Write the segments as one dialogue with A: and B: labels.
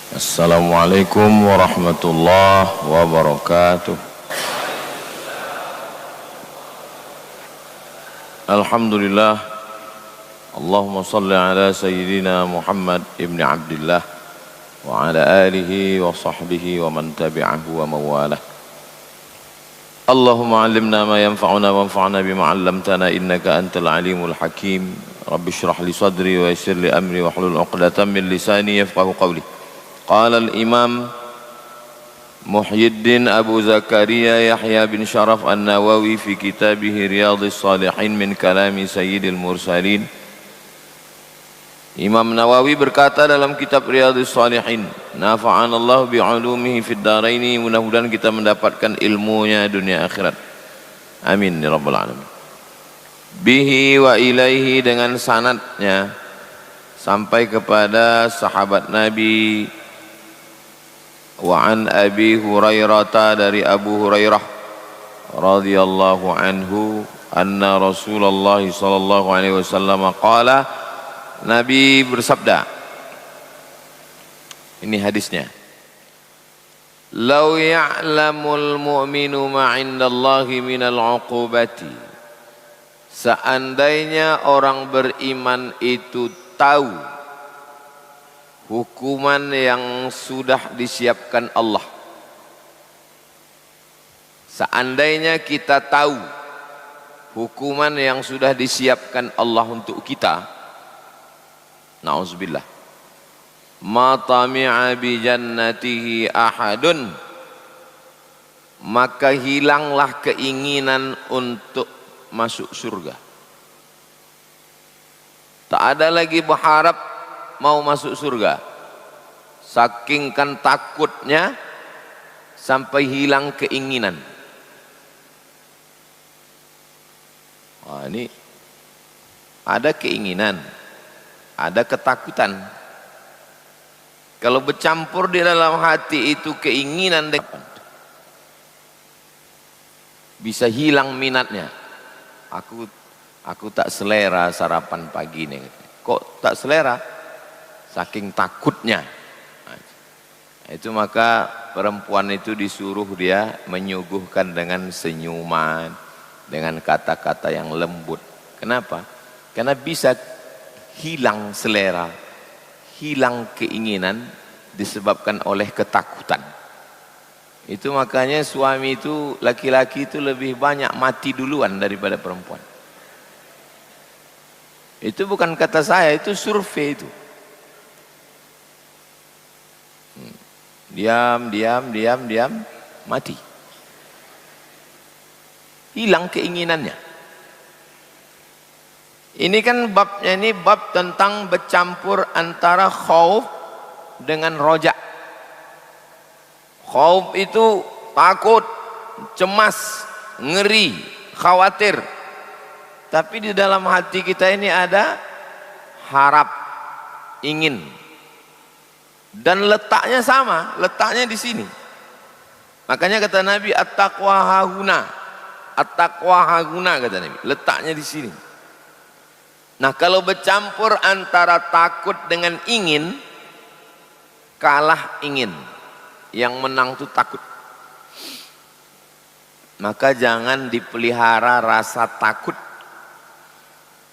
A: Assalamualaikum warahmatullahi wabarakatuh. Alhamdulillah. Allahumma salli ala sayyidina Muhammad ibn Abdullah wa ala alihi wa sahbihi wa man tabi'ahu wa mawalah. Allahumma allimna ma yanfa'una wanfa'na bima 'allamtana innaka antal alimul hakim. Rabbi shrah li sadri wa yassir li amri wa hlul 'uqdatam min lisani yafqahu qawli. Qala al-imam Muhyiddin Abu Zakaria Yahya bin Sharaf An-Nawawi fi kitabih Riyadhis Shalihin min kalami Sayyidil Mursalin. Imam Nawawi berkata dalam kitab Riyadhis Shalihin, nafa'anallahu bi'ulumihi fid dharaini, mudah-mudahan kita mendapatkan ilmunya dunia akhirat. Amin ya rabbal alamin. Bihi wa ilaihi, dengan sanadnya sampai kepada sahabat Nabi. Wa an Abi Hurairah, dari Abu Hurairah radhiyallahu anhu, anna Rasulullah sallallahu alaihi wasallam qala, Nabi bersabda, ini hadisnya, "Lau ya'lamul mu'minu ma 'indallahi minal 'uqubati", seandainya orang beriman itu tahu hukuman yang sudah disiapkan Allah. Seandainya kita tahu hukuman yang sudah disiapkan Allah untuk kita, na'udzubillah, ma tami'a bi jannatihi ahadun, maka hilanglah keinginan untuk masuk surga. Tak ada lagi berharap mau masuk surga, saking kan takutnya sampai hilang keinginan. Wah, ini ada keinginan, ada ketakutan. Kalau bercampur di dalam hati itu keinginan, bisa hilang minatnya. Aku tak selera sarapan pagi nih. Kok tak selera? Saking takutnya. Nah, itu maka perempuan itu disuruh dia menyuguhkan dengan senyuman, dengan kata-kata yang lembut. Kenapa? Karena bisa hilang selera, hilang keinginan disebabkan oleh ketakutan. Itu makanya suami itu, laki-laki itu lebih banyak mati duluan daripada perempuan. Itu bukan kata saya, itu survei itu. Diam, mati. Hilang keinginannya. Ini kan babnya, ini bab tentang bercampur antara khauf dengan roja. Khauf itu takut, cemas, ngeri, khawatir. Tapi di dalam hati kita ini ada harap, ingin. Dan letaknya sama, letaknya di sini. Makanya kata Nabi, at-taqwa hahuna, at-taqwa hahuna, kata Nabi, letaknya di sini. Nah, kalau bercampur antara takut dengan ingin, kalah ingin, yang menang itu takut. Maka jangan dipelihara rasa takut.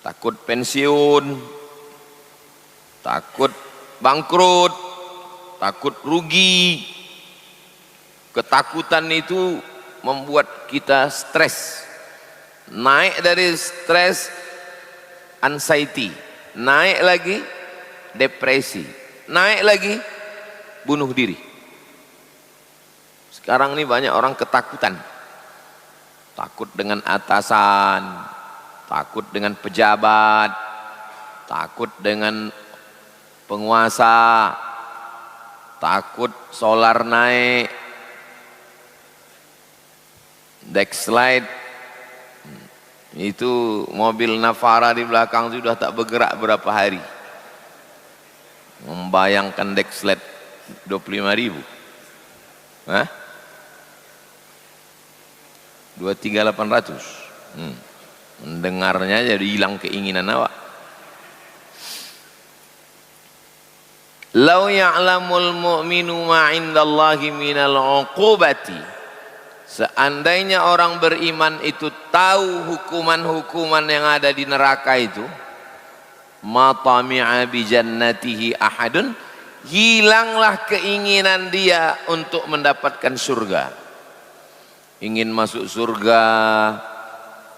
A: Takut pensiun, takut bangkrut, takut rugi. Ketakutan itu membuat kita stres. Naik dari stres, anxiety, naik lagi depresi, naik lagi bunuh diri. Sekarang ini banyak orang ketakutan. Takut dengan atasan, takut dengan pejabat, takut dengan penguasa, takut solar naik, Dexlite, itu mobil Navara di belakang sudah tak bergerak berapa hari. Membayangkan Dexlite 25.000. Hah? 23.800. Mendengarnya jadi hilang keinginan awak. Lau ya'lamul mu'minu ma 'indallahi minal 'uqubati. Seandainya orang beriman itu tahu hukuman-hukuman yang ada di neraka itu, ma tami'a bi jannatihi ahadun, hilanglah keinginan dia untuk mendapatkan surga. Ingin masuk surga,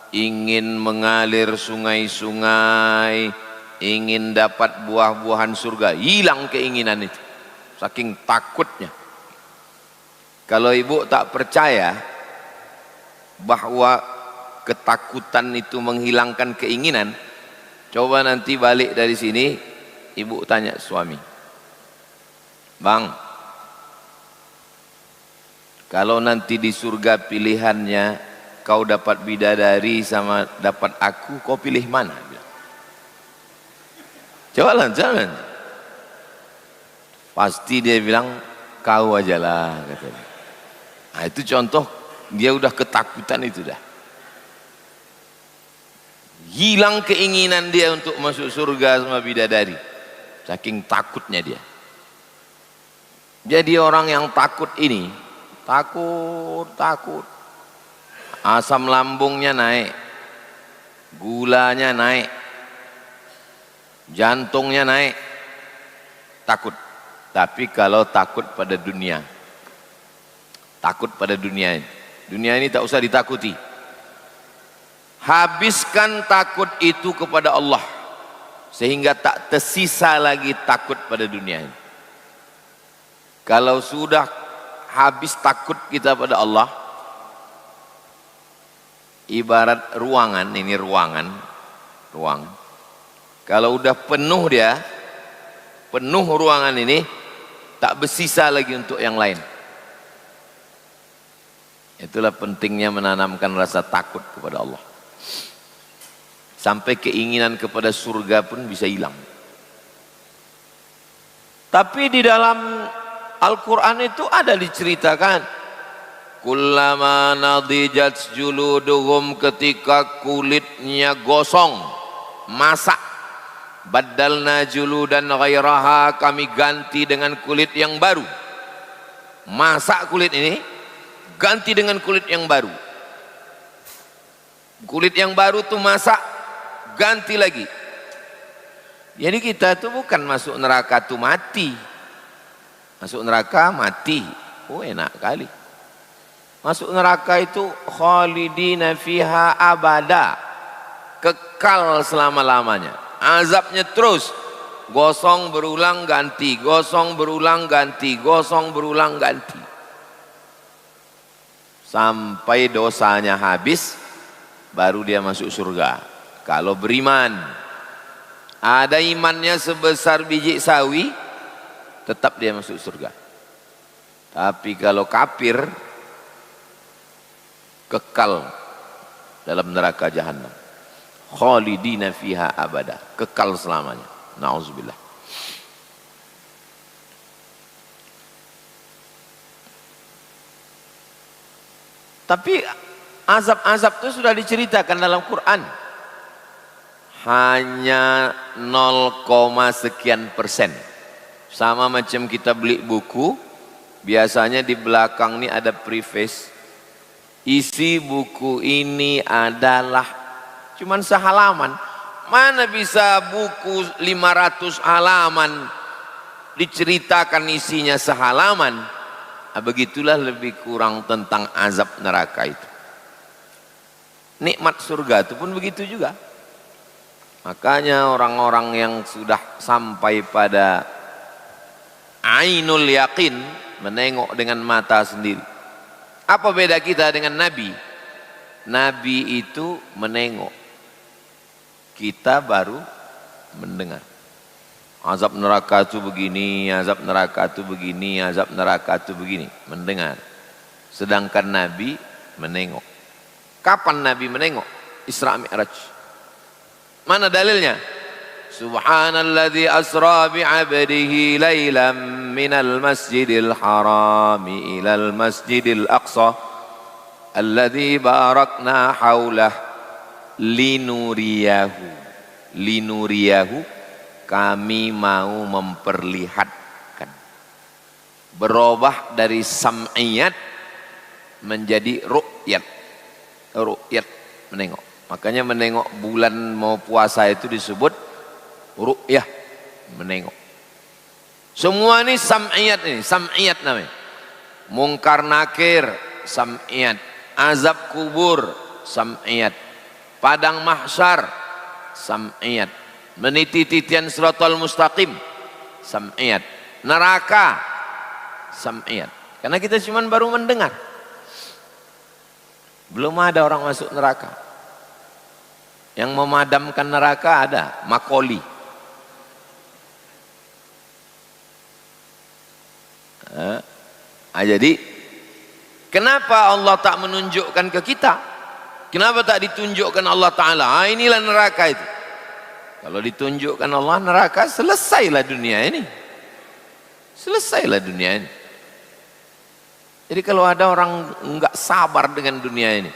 A: ingin mengalir sungai-sungai, ingin dapat buah-buahan surga, hilang keinginan itu saking takutnya. Kalau ibu tak percaya bahwa ketakutan itu menghilangkan keinginan, coba nanti balik dari sini, ibu tanya suami, bang, kalau nanti di surga pilihannya kau dapat bidadari sama dapat aku, kau pilih mana? Jalan. Pasti dia bilang kau aja lah, katanya. Nah, itu contoh dia udah ketakutan itu dah. Hilang keinginan dia untuk masuk surga sama bidadari. Saking takutnya dia. Jadi orang yang takut ini, takut. Asam lambungnya naik, gulanya naik, jantungnya naik, takut. Tapi kalau takut pada dunia, dunia ini tak usah ditakuti. Habiskan takut itu kepada Allah, sehingga tak tersisa lagi takut pada dunia ini. Kalau sudah habis takut kita pada Allah, ibarat ruangan, ini ruang. Kalau udah penuh ruangan ini, tak bersisa lagi untuk yang lain. Itulah pentingnya menanamkan rasa takut kepada Allah. Sampai keinginan kepada surga pun bisa hilang. Tapi di dalam Al-Quran itu ada diceritakan, kullama nadijat juluduhum, ketika kulitnya gosong, masak, baddalna juludan ghairaha, kami ganti dengan kulit yang baru. Masak kulit ini, ganti dengan kulit yang baru. Kulit yang baru tuh masak, ganti lagi. Jadi kita tuh bukan masuk neraka tuh mati. Masuk neraka mati, oh enak kali. Masuk neraka itu khalidina fiha abada, kekal selama-lamanya. Azabnya terus, gosong berulang ganti, gosong berulang ganti, gosong berulang ganti, sampai dosanya habis, baru dia masuk surga. Kalau beriman, ada imannya sebesar biji sawi, tetap dia masuk surga. Tapi kalau kafir, kekal dalam neraka jahanam, khalidina fiha abada, kekal selamanya. Nauzubillah. Tapi azab-azab itu sudah diceritakan dalam Quran. Hanya 0, sekian persen. Sama macam kita beli buku, biasanya di belakang ini ada preface. Isi buku ini adalah cuman sehalaman. Mana bisa buku 500 halaman diceritakan isinya sehalaman. Nah, begitulah lebih kurang tentang azab neraka itu. Nikmat surga itu pun begitu juga. Makanya orang-orang yang sudah sampai pada ainul yakin, menengok dengan mata sendiri. Apa beda kita dengan Nabi? Nabi itu menengok, kita baru mendengar. Azab neraka itu begini, azab neraka itu begini, azab neraka itu begini, mendengar. Sedangkan Nabi menengok. Kapan Nabi menengok? Isra Mi'raj. Mana dalilnya? Subhanalladzi asra bi'abdihi laylan minal masjidil harami ilal masjidil aqsa alladzi barakna haulah linuriyahu. Linuriyahu, kami mau memperlihatkan berubah dari sam'iyat menjadi ru'yat. Ru'yat, menengok. Makanya menengok bulan mau puasa itu disebut ru'yah, menengok. Semua ini sam'iyat namanya. Mungkar nakir, sam'iyat. Azab kubur, sam'iyat. Padang mahsyar, sam'iyat. Meniti titian siratal mustaqim, sam'iyat. Neraka, sam'iyat. Karena kita cuma baru mendengar. Belum ada orang masuk neraka. Yang memadamkan neraka ada Makoli. Jadi kenapa Allah tak menunjukkan ke kita? Kenapa tak ditunjukkan Allah Ta'ala? Inilah neraka itu. Kalau ditunjukkan Allah neraka, selesailah dunia ini. Selesailah dunia ini. Jadi kalau ada orang enggak sabar dengan dunia ini,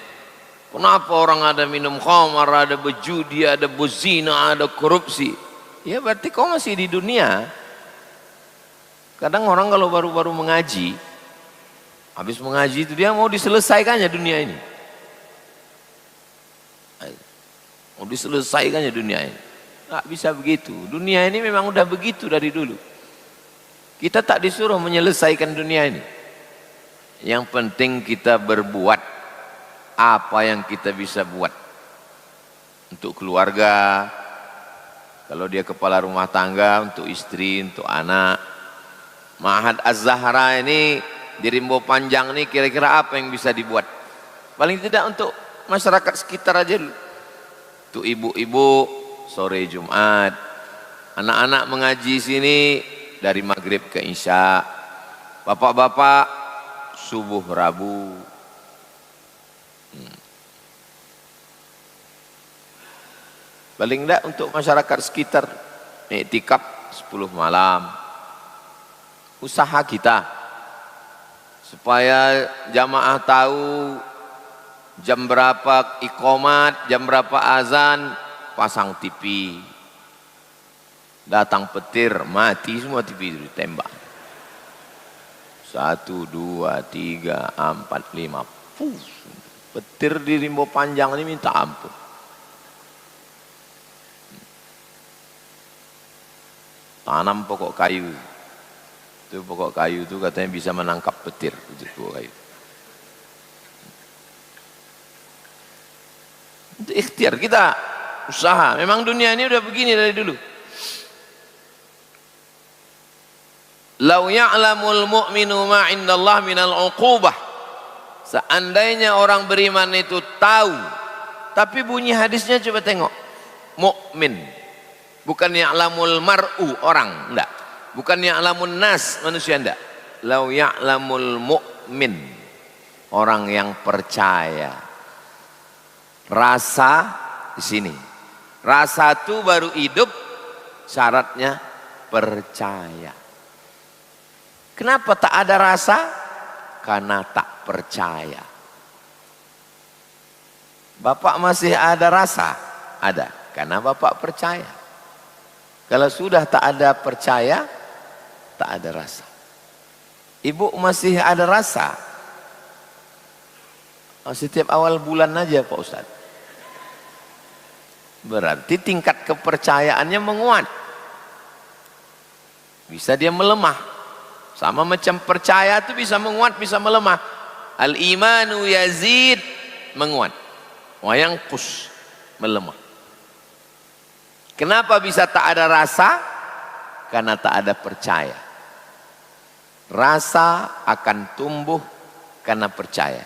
A: kenapa orang ada minum khamar, ada berjudi, ada berzina, ada korupsi? Ya berarti kau masih di dunia. Kadang orang kalau baru-baru mengaji, habis mengaji itu dia mau diselesaikannya dunia ini. Mau diselesaikannya dunia ini. Nggak bisa begitu. Dunia ini memang udah begitu dari dulu. Kita tak disuruh menyelesaikan dunia ini. Yang penting kita berbuat apa yang kita bisa buat untuk keluarga. Kalau dia kepala rumah tangga, untuk istri, untuk anak. Ma'had Az-Zahra ini di Rimbo Panjang ini kira-kira apa yang bisa dibuat? Paling tidak untuk masyarakat sekitar aja dulu. Untuk ibu-ibu sore Jumat, anak-anak mengaji sini dari maghrib ke isya, bapak-bapak subuh Rabu. Paling tidak untuk masyarakat sekitar iktikaf 10 malam. Usaha kita supaya jamaah tahu jam berapa iqamat, jam berapa azan, pasang TV. Datang petir, mati semua TV itu ditembak. 1, 2, 3, 4, 5. Petir di Rimbo Panjang ini minta ampun. Tanam pokok kayu. Itu pokok kayu itu katanya bisa menangkap petir. Itu pokok kayu. Itu ikhtiar kita, usaha. Memang dunia ini udah begini dari dulu. Lau ya'lamul mu'minu ma 'indallah minal 'uqubah. Seandainya orang beriman itu tahu, tapi bunyi hadisnya coba tengok. Mukmin. Bukan ya'lamul mar'u orang, enggak. Bukan ya'lamun nas manusia, enggak. Lau ya'lamul mu'min, orang yang percaya. Rasa di sini. Rasa itu baru hidup, syaratnya percaya. Kenapa tak ada rasa? Karena tak percaya. Bapak masih ada rasa? Ada, karena Bapak percaya. Kalau sudah tak ada percaya, tak ada rasa. Ibu masih ada rasa? Setiap awal bulan aja Pak Ustadz. Berarti tingkat kepercayaannya menguat. Bisa dia melemah. Sama macam percaya itu bisa menguat, bisa melemah. Al-imanu yazid, menguat. Wa yanqus, melemah. Kenapa bisa tak ada rasa? Karena tak ada percaya. Rasa akan tumbuh karena percaya.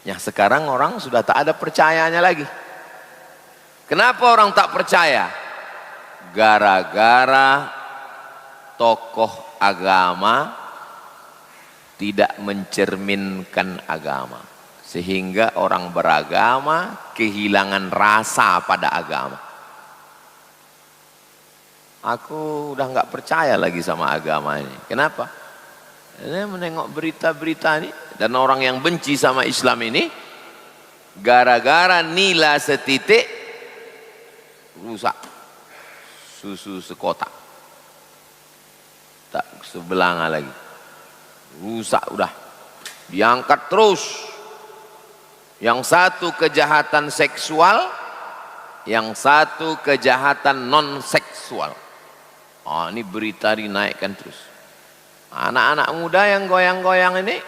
A: Yang sekarang orang sudah tak ada percayanya lagi. Kenapa orang tak percaya? Gara-gara tokoh agama tidak mencerminkan agama. Sehingga orang beragama kehilangan rasa pada agama. Aku udah nggak percaya lagi sama agama ini. Kenapa? Ini menengok berita-berita ini. Dan orang yang benci sama Islam ini, gara-gara nila setitik, rusak susu sekotak. Tak sebelanga lagi. rusak udah, diangkat terus. Yang satu kejahatan seksual, yang satu kejahatan non seksual. Oh, ini berita dinaikkan terus. Anak-anak muda yang goyang-goyang ini,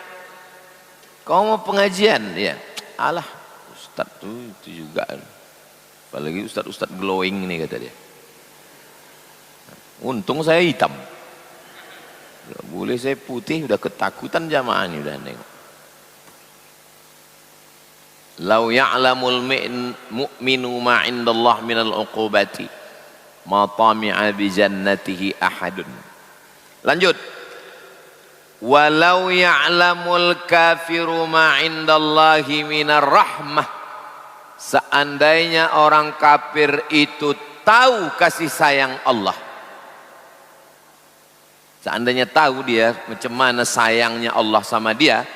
A: kau mau pengajian? Ya, alah, ustaz tuh itu juga. Apalagi ustaz-ustaz glowing ini kata dia. Untung saya hitam. Boleh saya putih, udah ketakutan jamaah ini udah nengok. Lau ya'lamul mu'minu ma 'indallah minal uqubati ma tami'a bi jannatihi ahadun. Lanjut. Walau ya'lamul kafiru ma 'indallahi minar rahmah. Seandainya orang kafir itu tahu kasih sayang Allah, seandainya tahu dia macam mana sayangnya Allah sama dia,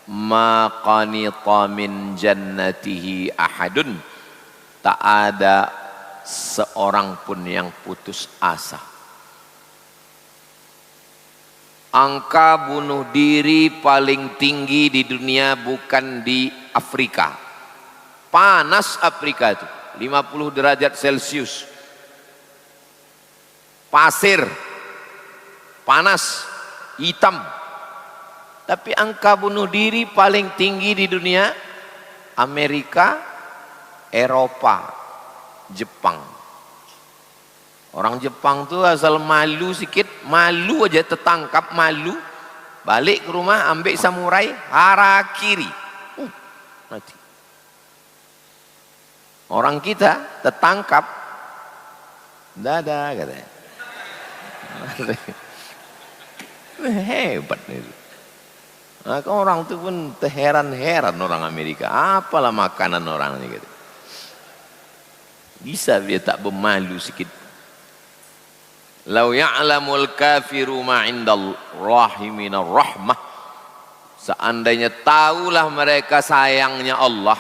A: ma qanita min jannatihi ahadun, tak ada seorang pun yang putus asa. Angka bunuh diri paling tinggi di dunia bukan di Afrika. Panas Afrika itu 50 derajat Celcius, pasir, panas, hitam. Tapi angka bunuh diri paling tinggi di dunia Amerika, Eropa, Jepang. Orang Jepang tuh asal malu sikit, malu aja tertangkap malu, balik ke rumah ambil samurai, harakiri, mati. Orang kita tertangkap, dadah katanya. Hebat nih. Nah, orang itu pun terheran-heran orang Amerika, apalah makanan orang ini gitu. Bisa dia tak bermalu sikit. Lau ya'lamul kafiru ma 'indallahi minar rahmah. Seandainya tahulah mereka sayangnya Allah,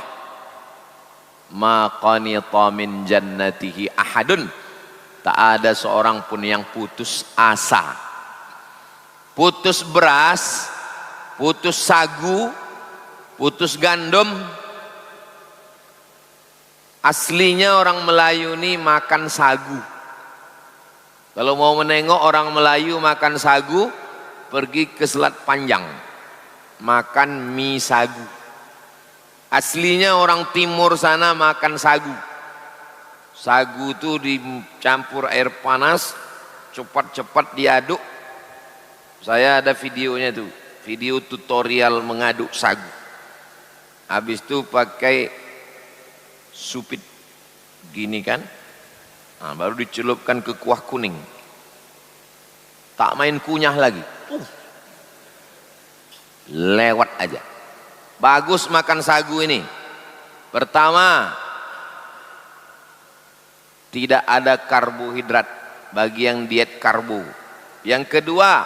A: ma qanita min jannatihi ahadun, tak ada seorang pun yang putus asa. Putus beras, putus sagu, putus gandum. Aslinya orang Melayu ini makan sagu. Kalau mau menengok orang Melayu makan sagu, pergi ke Selat Panjang, makan mie sagu. Aslinya orang timur sana makan sagu. Sagu itu dicampur air panas, cepat-cepat diaduk. Saya ada videonya tuh, video tutorial mengaduk sagu. Habis itu pakai supit gini kan, nah, baru dicelupkan ke kuah kuning. Tak main kunyah lagi, lewat aja. Bagus makan sagu ini. Pertama, tidak ada karbohidrat bagi yang diet karbo. Yang kedua,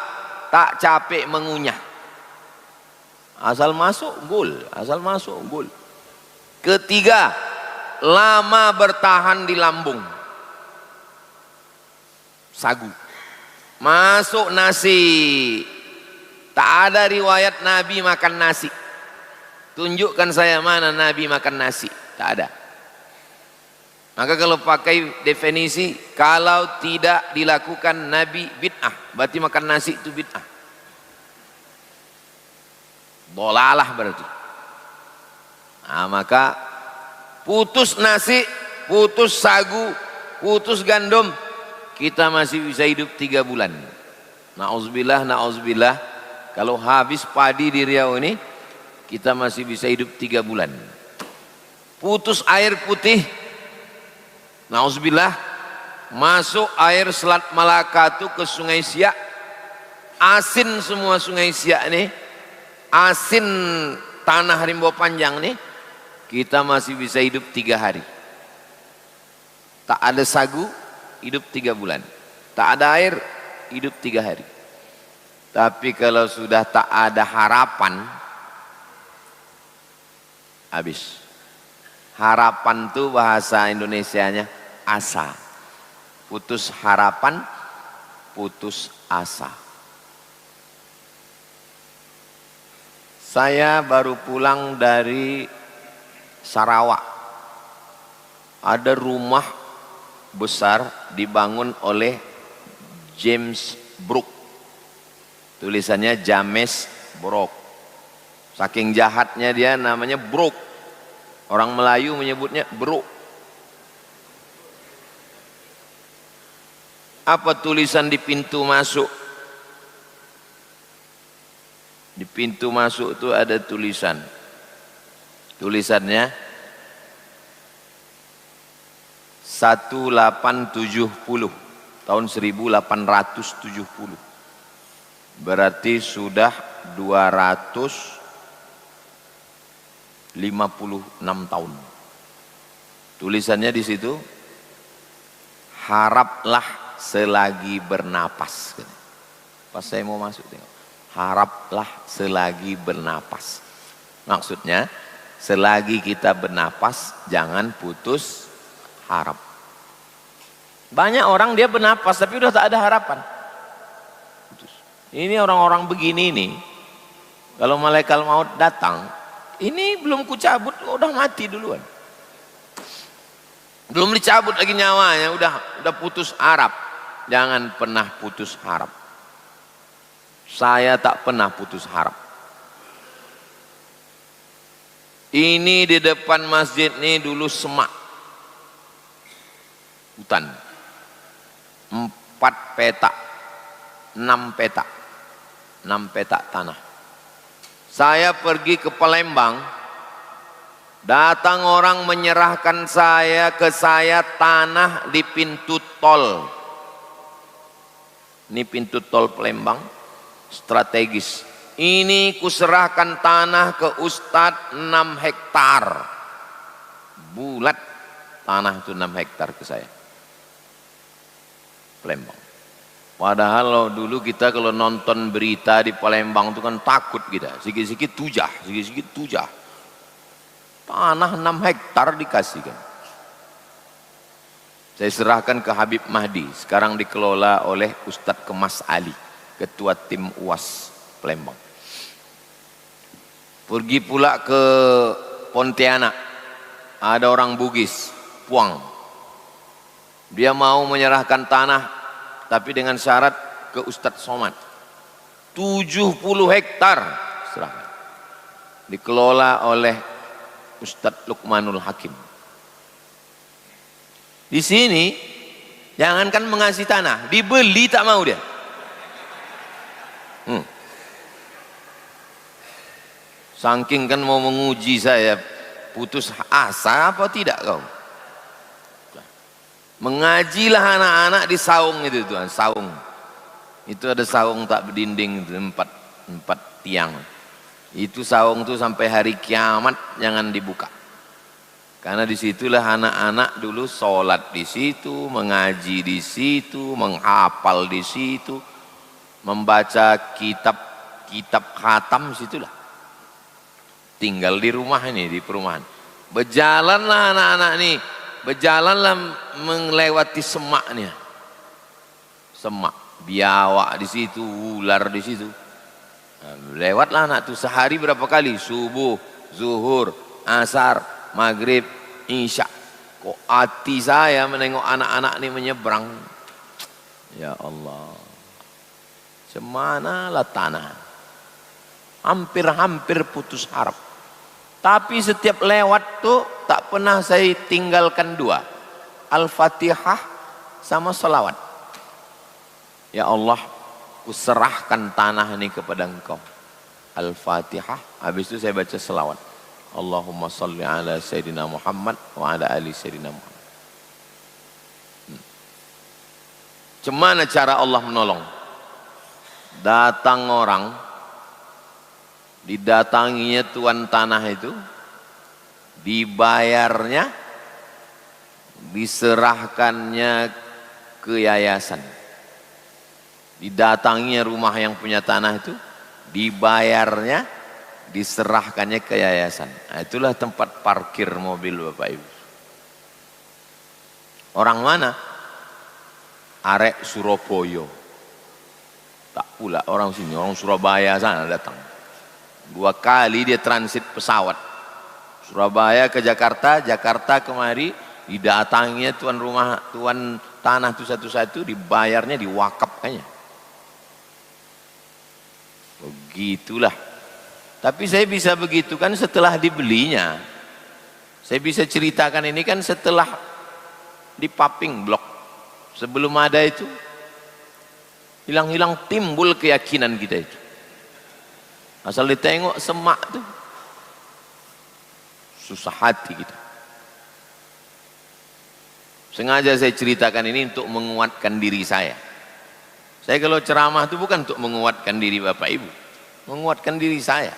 A: tak capek mengunyah. Asal masuk gol, asal masuk gol. Ketiga, lama bertahan di lambung. Sagu. Masuk nasi. Tak ada riwayat Nabi makan nasi. Tunjukkan saya mana Nabi makan nasi. Tak ada. Maka kalau pakai definisi, kalau tidak dilakukan Nabi bid'ah, berarti makan nasi itu bid'ah. Dolalah berarti. Nah, maka putus nasi, putus sagu, putus gandum, kita masih bisa hidup 3 bulan. Na'udzubillah, na'udzubillah. Kalau habis padi di Riau ini, kita masih bisa hidup 3 bulan. Putus air putih, na'udzubillah, masuk air Selat Malaka itu ke Sungai Siak, asin semua Sungai Siak ini, asin tanah Rimbo Panjang nih, kita masih bisa hidup 3 hari. Tak ada sagu, hidup 3 bulan. Tak ada air, hidup 3 hari. Tapi kalau sudah tak ada harapan, habis. Harapan itu bahasa Indonesianya asa. Putus harapan, putus asa. Saya baru pulang dari Sarawak. Ada rumah besar dibangun oleh James Brooke. Tulisannya James Brooke. Saking jahatnya dia namanya Brooke. Orang Melayu menyebutnya Brooke. Apa tulisan di pintu masuk? Di pintu masuk itu ada tulisan. Tulisannya 1870 tahun 1870. Berarti sudah 256 tahun. Tulisannya di situ, haraplah selagi bernapas. Pas saya mau masuk tengok, haraplah selagi bernapas. Maksudnya selagi kita bernapas jangan putus harap. Banyak orang dia bernapas tapi udah tak ada harapan. Putus. Ini orang-orang begini nih, kalau malaikat maut datang, ini belum kucabut udah mati duluan. Belum dicabut lagi nyawanya udah putus harap. Jangan pernah putus harap. Saya tak pernah putus harap. Ini di depan masjid ini dulu semak, hutan, 4 petak, 6 petak, 6 petak tanah. Saya pergi ke Palembang, datang orang menyerahkan ke saya tanah di pintu tol. Ini pintu tol Palembang, strategis. Ini kuserahkan tanah ke Ustadz 6 hektar. Bulat tanah itu 6 hektar ke saya. Palembang. Padahal dulu kita kalau nonton berita di Palembang itu kan takut kita. Sikit-sikit tujah, sikit-sikit tujah. Tanah 6 hektar dikasihkan. Saya serahkan ke Habib Mahdi. Sekarang dikelola oleh Ustadz Kemas Ali, Ketua Tim UAS Palembang. Pergi pula ke Pontianak, ada orang Bugis, Puang. Dia mau menyerahkan tanah, tapi dengan syarat ke Ustadz Somad. 70 hektar serahkan. Dikelola oleh Ustadz Luqmanul Hakim. Di sini, jangankan mengasih tanah, dibeli tak mau dia. Saking kan mau menguji saya, putus asa apa tidak kau? Mengajilah anak-anak di saung itu Tuhan, saung. Itu ada saung tak berdinding, 4 tiang. Itu saung tuh sampai hari kiamat jangan dibuka. Karena disitulah anak-anak dulu sholat di situ, mengaji di situ, menghafal di situ, membaca kitab khatam situlah. Tinggal di rumah ini, di perumahan. Berjalanlah anak-anak ini, berjalanlah melewati semaknya. Semak, biawak di situ, ular di situ. Lewatlah anak itu sehari berapa kali? Subuh, zuhur, asar, maghrib, isya. Kok hati saya menengok anak-anak ini menyeberang. Ya Allah, semanalah tanah. Hampir-hampir putus harap. Tapi setiap lewat tuh tak pernah saya tinggalkan 2. Al-Fatihah sama salawat. Ya Allah, kuserahkan tanah ini kepada Engkau. Al-Fatihah, habis itu saya baca salawat. Allahumma salli ala Sayyidina Muhammad wa ala ali Sayyidina Muhammad. Cemana cara Allah menolong? Datang orang, didatanginya tuan tanah itu, dibayarnya, diserahkannya ke yayasan. Didatanginya rumah yang punya tanah itu, dibayarnya, diserahkannya ke yayasan. Nah, itulah tempat parkir mobil Bapak Ibu. Orang mana? Arek Surabaya. Tak pula orang sini, orang Surabaya sana datang. 2 kali dia transit pesawat. Surabaya ke Jakarta, Jakarta kemari, didatanginya tuan rumah, tuan tanah itu satu-satu, dibayarnya diwakaf kayaknya. Begitulah. Tapi saya bisa begitu kan setelah dibelinya. Saya bisa ceritakan ini kan setelah di paping blok. Sebelum ada itu, hilang-hilang timbul keyakinan kita itu. Asal ditengok semak tuh, susah hati kita. Sengaja saya ceritakan ini untuk menguatkan diri saya. Saya kalau ceramah itu bukan untuk menguatkan diri Bapak Ibu, menguatkan diri saya.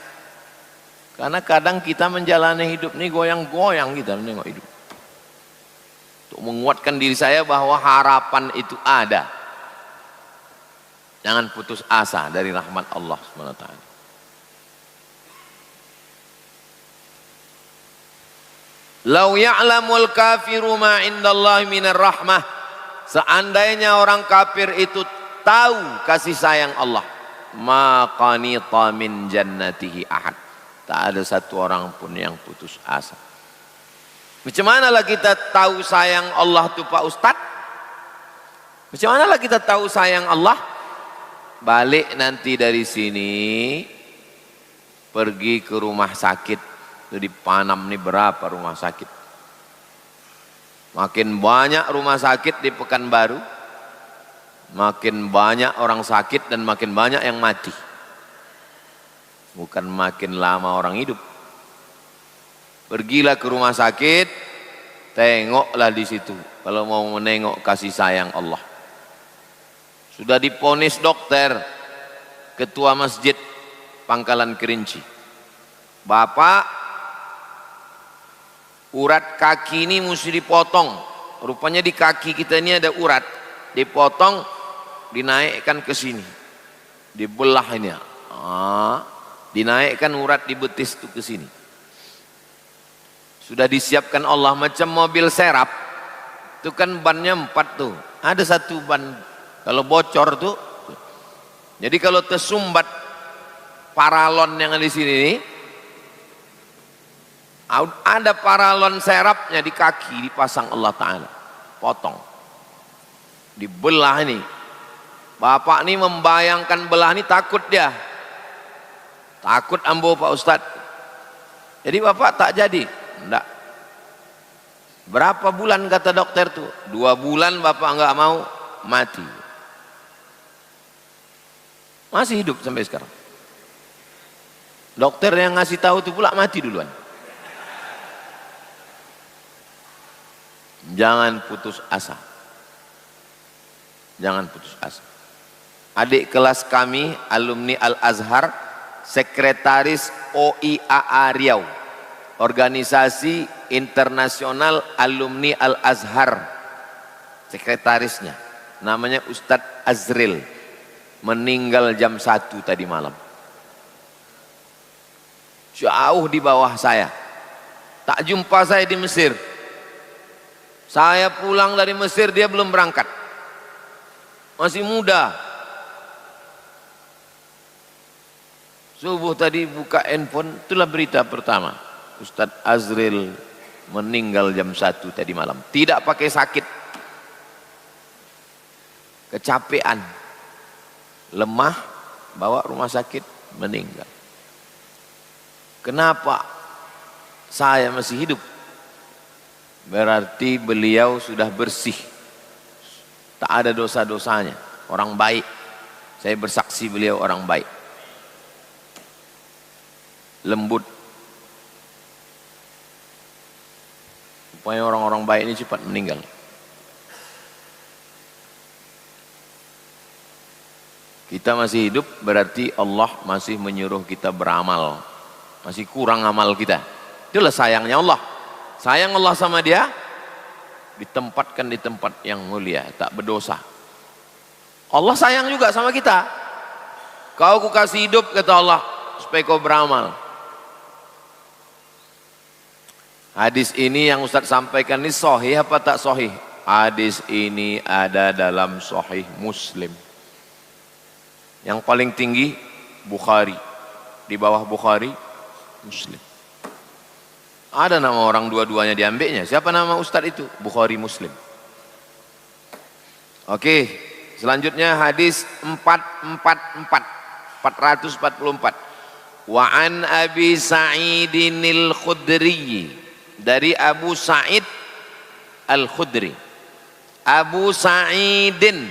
A: Karena kadang kita menjalani hidup ini goyang-goyang kita menengok hidup. Untuk menguatkan diri saya bahwa harapan itu ada. Jangan putus asa dari rahmat Allah SWT. Lau ya'lamul kafiru ma indallahi minar rahmah. Seandainya orang kafir itu tahu kasih sayang Allah, ma qanita min jannatihi ahad. Tak ada satu orang pun yang putus asa. Macam manalah kita tahu sayang Allah itu Pak Ustadz? Macam manalah kita tahu sayang Allah? Balik nanti dari sini, pergi ke rumah sakit. Di Panam ini berapa rumah sakit? Makin banyak rumah sakit di Pekanbaru, makin banyak orang sakit dan makin banyak yang mati. Bukan makin lama orang hidup. Pergilah ke rumah sakit, tengoklah di situ kalau mau menengok kasih sayang Allah. Sudah diponis dokter, ketua masjid Pangkalan Kerinci, Bapak, urat kaki ini mesti dipotong. Rupanya di kaki kita ini ada urat, dipotong, dinaikkan ke sini, dibelah ini, dinaikkan urat di betis itu ke sini. Sudah disiapkan Allah macam mobil serap, itu kan bannya 4 tuh, ada satu ban kalau bocor tuh. Jadi kalau tersumbat paralon yang ada di sini nih, ada paralon serapnya di kaki, dipasang Allah Ta'ala, potong, dibelah ini. Bapak ini membayangkan belah ini, takut dia, takut ambo Pak Ustadz. Jadi bapak tak jadi, enggak. Berapa bulan kata dokter tuh? 2 bulan bapak enggak mau, mati. Masih hidup sampai sekarang. Dokter yang ngasih tahu itu pula mati duluan. Jangan putus asa. Jangan putus asa. Adik kelas kami, alumni Al-Azhar, sekretaris OIAA Riau, Organisasi Internasional Alumni Al-Azhar, sekretarisnya namanya Ustadz Azril, meninggal jam 1 tadi malam. Jauh di bawah saya. Tak jumpa saya di Mesir. Saya pulang dari Mesir, dia belum berangkat. Masih muda. Subuh tadi buka handphone, itulah berita pertama. Ustadz Azril meninggal jam 1 tadi malam. Tidak pakai sakit. Kecapean. Lemah, bawa rumah sakit, meninggal. Kenapa saya masih hidup? Berarti beliau sudah bersih, tak ada dosa-dosanya, orang baik. Saya bersaksi beliau orang baik, lembut. Supaya orang-orang baik ini cepat meninggal. Kita masih hidup berarti Allah masih menyuruh kita beramal. Masih kurang amal kita. Itulah sayangnya Allah. Sayang Allah sama dia, ditempatkan di tempat yang mulia, tak berdosa. Allah sayang juga sama kita. Kau kukasih hidup, kata Allah, supaya kau beramal. Hadis ini yang Ustaz sampaikan ini sahih apa tak sahih? Hadis ini ada dalam Sahih Muslim. Yang paling tinggi Bukhari. di bawah Bukhari, Muslim. Ada nama orang dua-duanya diambilnya. Siapa nama ustadz itu? Bukhari, Muslim. Oke, selanjutnya hadis 444. Wa an Abi Sa'idin Al-Khudri, dari Abu Sa'id Al-Khudri. Abu Sa'idin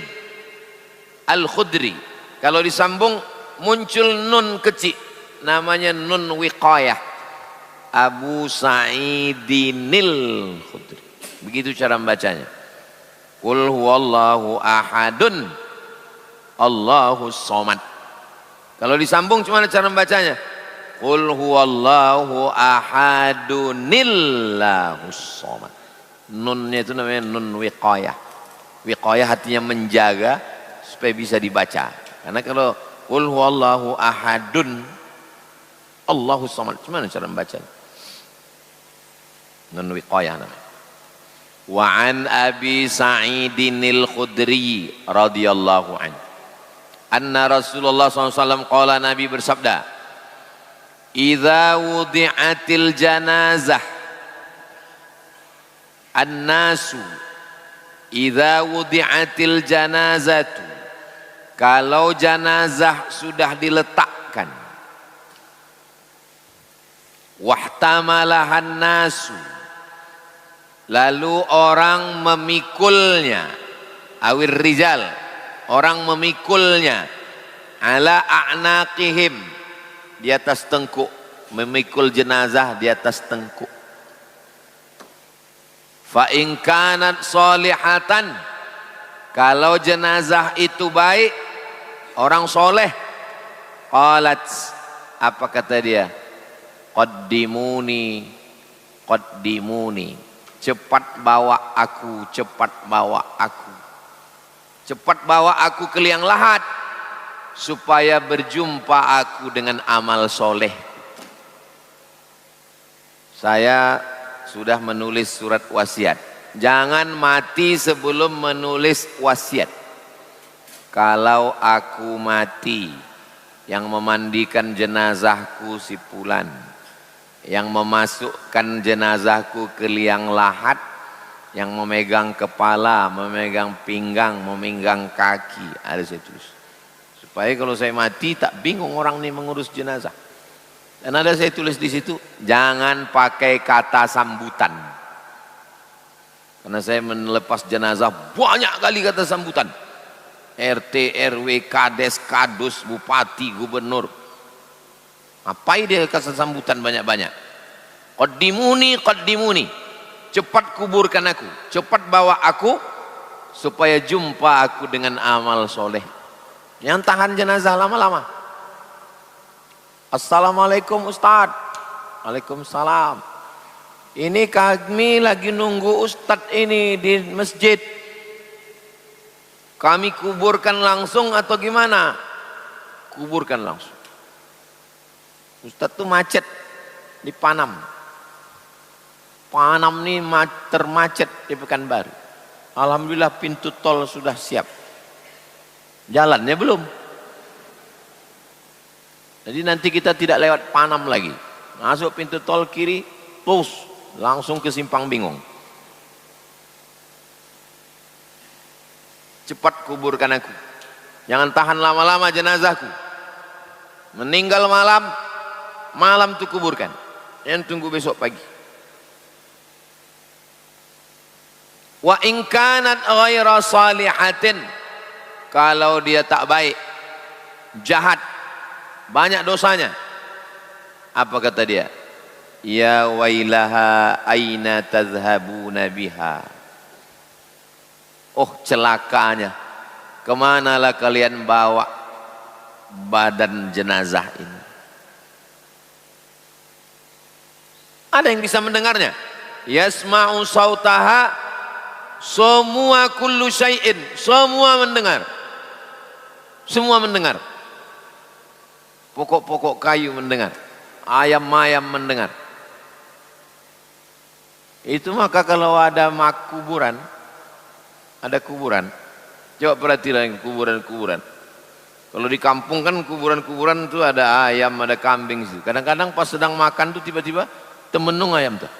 A: Al-Khudri. Kalau disambung muncul nun kecil, namanya nun wiqayah. Abu Sa'idinil Khudri. Begitu cara membacanya. Qul huwallahu ahadun Allahus somad. Kalau disambung cuma cara membacanya. Qul huwallahu ahadunillahus somad. Nunnya itu namanya nun wiqayah. Wiqayah artinya menjaga supaya bisa dibaca. Karena kalau qul huwallahu ahadun Allahus somad, gimana cara membacanya? Nun wiqayah namanya. Wa an Abi Sa'idin Al-Khudri radhiyallahu anhu anna Rasulullah SAW qala, Nabi bersabda, idza wudi'atil janazah an-nasu idza wudi'atil janazatu, kalau janazah sudah diletakkan, wahtamalahan nasu, lalu orang memikulnya, awir rijal, orang memikulnya, ala a'naqihim, di atas tengkuk, memikul jenazah di atas tengkuk. Fa in kanat solihatan, kalau jenazah itu baik, orang soleh, qalat, apa kata dia? Qaddimuni, qaddimuni, cepat bawa aku, cepat bawa aku, cepat bawa aku ke liang lahat supaya berjumpa aku dengan amal soleh. Saya sudah menulis surat wasiat. Jangan mati sebelum menulis wasiat. Kalau aku mati, yang memandikan jenazahku si fulan, yang memasukkan jenazahku ke liang lahat, yang memegang kepala, memegang pinggang, memegang kaki, ada saya tulis. Supaya kalau saya mati tak bingung orang ini mengurus jenazah. Dan ada saya tulis di situ, jangan pakai kata sambutan. Karena saya melepas jenazah banyak kali kata sambutan. RT, RW, Kades, Kadus, Bupati, Gubernur. Ngapain dia kasih sambutan banyak-banyak? Qaddimuni, qaddimuni, cepat kuburkan aku, cepat bawa aku supaya jumpa aku dengan amal soleh. Yang tahan jenazah lama-lama. Assalamualaikum Ustadz. Waalaikumsalam. Ini kami lagi nunggu Ustadz ini di masjid. Kami kuburkan langsung atau gimana? Kuburkan langsung. Ustadz tuh macet di Panam. Panam nih termacet di Pekanbaru. Alhamdulillah pintu tol sudah siap. Jalannya belum. Jadi nanti kita tidak lewat Panam lagi. Masuk pintu tol kiri, terus langsung ke Simpang Bingung. Cepat kuburkan aku. Jangan tahan lama-lama jenazahku. Meninggal malam, malam tuh kuburkan. Jangan tunggu besok pagi. Wa in kanat ghaira salihatin, kalau dia tak baik, jahat, banyak dosanya, apa kata dia? Ya wailaha aina tadhhabuna biha. Oh celakanya, kemanalah kalian bawa badan jenazah ini? Ada yang bisa mendengarnya? Yasma'u sautaha, semua kullu syai'in, semua mendengar. Semua mendengar. Pokok-pokok kayu mendengar, ayam-ayam mendengar. Itu maka kalau ada kuburan, ada kuburan, coba perhatikan kuburan-kuburan. Kalau di kampung kan kuburan-kuburan tuh ada ayam, ada kambing. Kadang-kadang pas sedang makan tuh tiba-tiba temenung ayam tuh.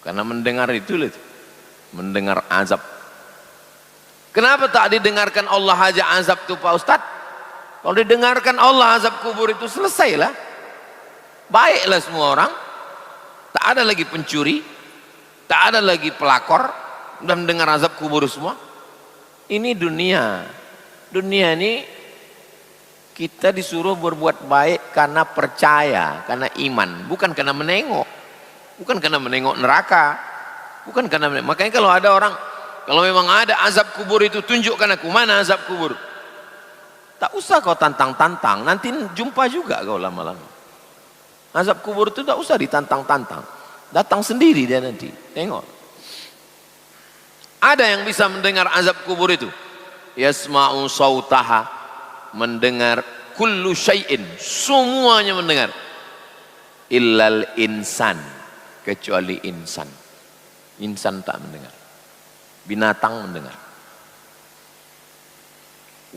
A: Karena mendengar itu loh, mendengar azab. Kenapa tak didengarkan Allah aja azab tuh Pak Ustadz? Kalau didengarkan Allah azab kubur itu selesailah. Baiklah semua orang. Tak ada lagi pencuri, tak ada lagi pelakor, udah mendengar azab kubur semua. Ini dunia. Dunia ini kita disuruh berbuat baik karena percaya, karena iman, bukan karena menengok. Bukan karena menengok neraka. Bukan karena makanya kalau ada orang, kalau memang ada azab kubur itu tunjukkan aku mana azab kubur. Tak usah kau tantang-tantang, nanti jumpa juga kau lama-lama. Azab kubur itu tak usah ditantang-tantang. Datang sendiri dia nanti. Tengok. Ada yang bisa mendengar azab kubur itu. Yasma'u sautaha, mendengar kullu syai'in, semuanya mendengar. Illal insan, kecuali insan. Insan tak mendengar. Binatang mendengar.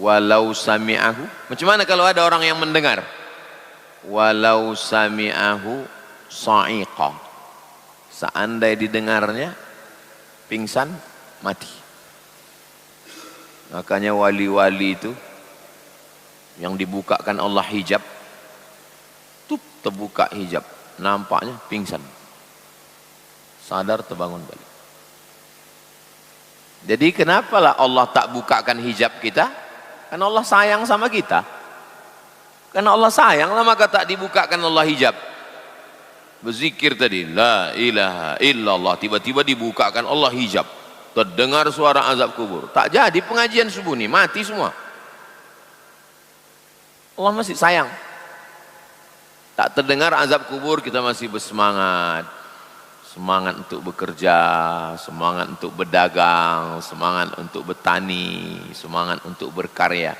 A: Walau sami'ahu, macam mana kalau ada orang yang mendengar? Walau sami'ahu sa'iqa, seandainya didengarnya pingsan, mati. Makanya wali-wali itu yang dibukakan Allah hijab, tuh terbuka hijab, nampaknya pingsan, sadar terbangun balik. Jadi kenapalah Allah tak bukakan hijab kita? Karena Allah sayang sama kita. Karena Allah sayang lah maka tak dibukakan Allah hijab. Berzikir tadi la ilaha illallah, tiba-tiba dibukakan Allah hijab, terdengar suara azab kubur. Tak jadi pengajian subuh nih, mati semua. Allah masih sayang. Tak terdengar azab kubur, kita masih bersemangat. Semangat untuk bekerja, semangat untuk berdagang, semangat untuk bertani, semangat untuk berkarya.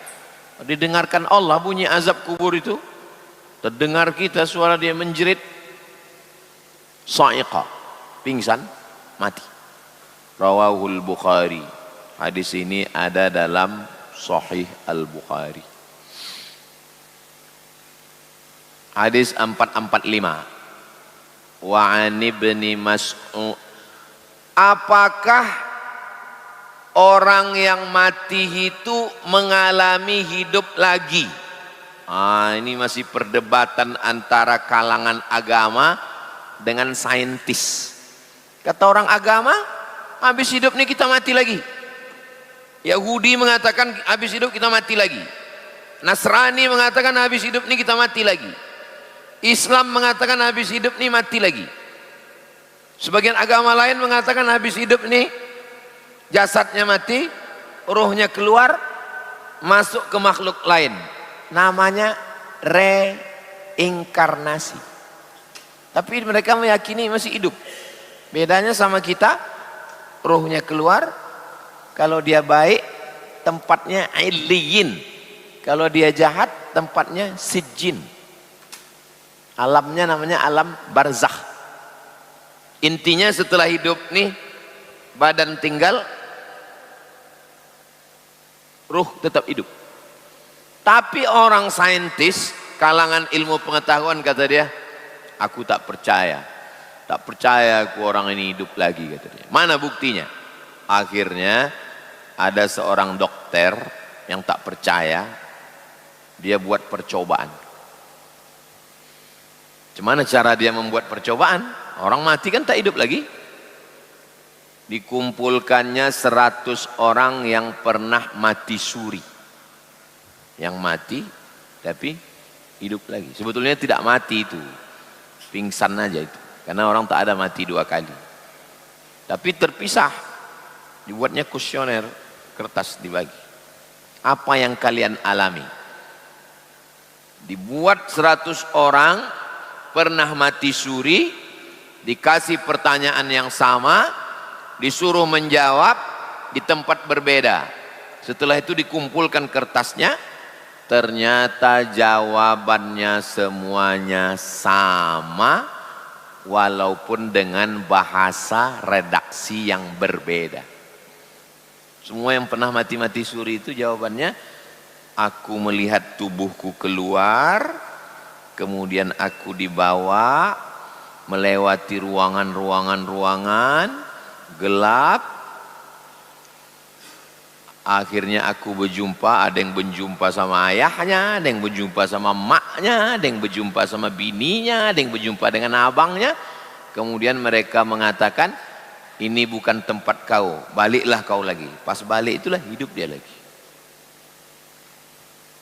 A: Didengarkan Allah bunyi azab kubur itu, terdengar kita suara dia menjerit, sa'iqa, pingsan, mati. Rawahul Bukhari. Hadis ini ada dalam Sahih Al-Bukhari. Hadis 445. Wa 'an Ibni Mas'ud, apakah orang yang mati itu mengalami hidup lagi? Ini masih perdebatan antara kalangan agama dengan saintis. Kata orang agama, habis hidup ini kita mati lagi. Yahudi mengatakan habis hidup kita mati lagi. Nasrani mengatakan habis hidup ini kita mati lagi. Islam mengatakan habis hidup ini mati lagi. Sebagian agama lain mengatakan habis hidup ini jasadnya mati, ruhnya keluar, masuk ke makhluk lain. Namanya reinkarnasi. Tapi mereka meyakini masih hidup. Bedanya sama kita, ruhnya keluar, kalau dia baik tempatnya illiyin, kalau dia jahat tempatnya sijjin. Alamnya namanya alam barzakh. Intinya setelah hidup nih badan tinggal, ruh tetap hidup. Tapi orang saintis, kalangan ilmu pengetahuan kata dia, aku tak percaya. Tak percaya aku orang ini hidup lagi kata dia. Mana buktinya? Akhirnya ada seorang dokter yang tak percaya, dia buat percobaan. Gimana cara dia membuat percobaan? Orang mati kan tak hidup lagi. Dikumpulkannya 100 orang yang pernah mati suri. Yang mati tapi hidup lagi. Sebetulnya tidak mati itu, pingsan aja itu. Karena orang tak ada mati 2 kali. Tapi terpisah. Dibuatnya kuesioner, kertas dibagi. Apa yang kalian alami? Dibuat 100 orang pernah mati suri, dikasih pertanyaan yang sama, disuruh menjawab di tempat berbeda. Setelah itu dikumpulkan kertasnya, ternyata jawabannya semuanya sama, walaupun dengan bahasa redaksi yang berbeda. Semua yang pernah mati-mati suri itu jawabannya, aku melihat tubuhku keluar, kemudian aku dibawa melewati ruangan-ruangan gelap. Akhirnya aku berjumpa, ada yang berjumpa sama ayahnya, ada yang berjumpa sama maknya, ada yang berjumpa sama bininya, ada yang berjumpa dengan abangnya. Kemudian mereka mengatakan, ini bukan tempat kau, baliklah kau lagi. Pas balik itulah hidup dia lagi.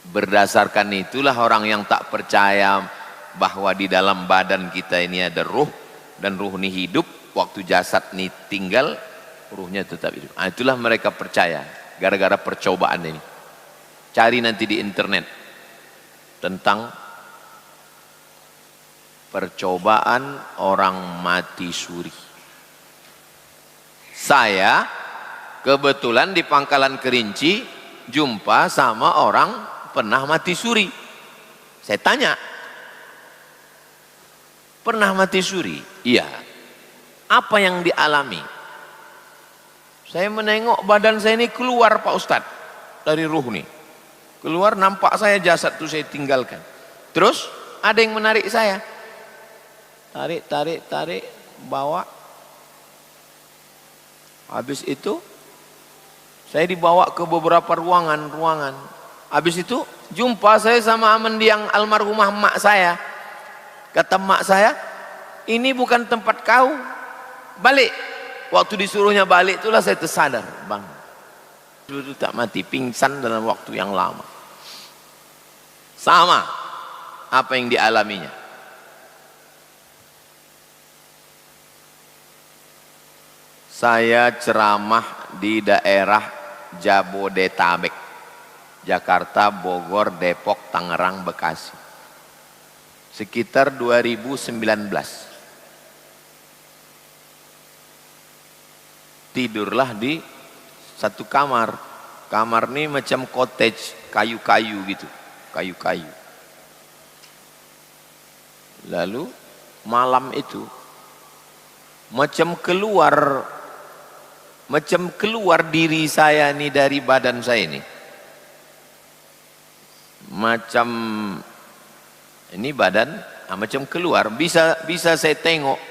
A: Berdasarkan itulah orang yang tak percaya bahwa di dalam badan kita ini ada ruh, dan ruh ini hidup, waktu jasad ini tinggal, ruhnya tetap hidup. Nah, itulah mereka percaya. Gara-gara percobaan ini. Cari nanti di internet tentang percobaan orang mati suri. Saya kebetulan di Pangkalan Kerinci jumpa sama orang pernah mati suri. Saya tanya, pernah mati suri? Iya. Apa yang dialami? Saya menengok badan saya ini keluar Pak Ustadz dari ruh nih. Keluar, nampak saya jasad itu saya tinggalkan. Terus ada yang menarik saya. Tarik, bawa. Habis itu saya dibawa ke beberapa ruangan. Habis itu jumpa saya sama mendiang almarhumah mak saya. Kata mak saya, ini bukan tempat kau, balik. Waktu disuruhnya balik itulah saya tersadar, bang. Dulu tak mati, pingsan dalam waktu yang lama. Sama apa yang dialaminya. Saya ceramah di daerah Jabodetabek, Jakarta, Bogor, Depok, Tangerang, Bekasi. Sekitar 2019. Tidurlah di satu kamar. Kamar ini macam cottage, kayu-kayu gitu. Kayu-kayu. Lalu malam itu macam keluar diri saya nih dari badan saya ini. Macam ini badan, macam keluar. Bisa saya tengok.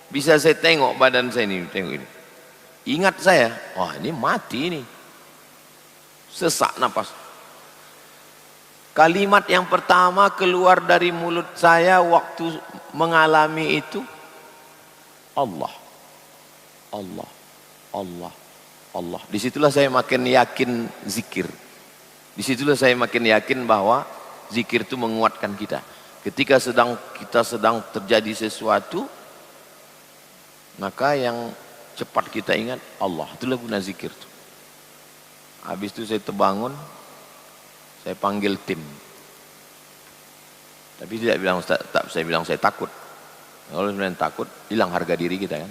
A: Bisa saya tengok badan saya ini, tengok ini. Ingat saya, wah ini mati ini. Sesak napas. Kalimat yang pertama keluar dari mulut saya waktu mengalami itu, Allah, Allah, Allah, Allah. Disitulah saya makin yakin zikir. Disitulah saya makin yakin bahwa zikir itu menguatkan kita. Ketika kita sedang terjadi sesuatu, maka yang cepat kita ingat Allah. Itulah guna zikir itu. Habis itu saya terbangun, saya panggil tim. Tapi tidak bilang saya bilang saya takut. Kalau sebenarnya takut, hilang harga diri kita kan.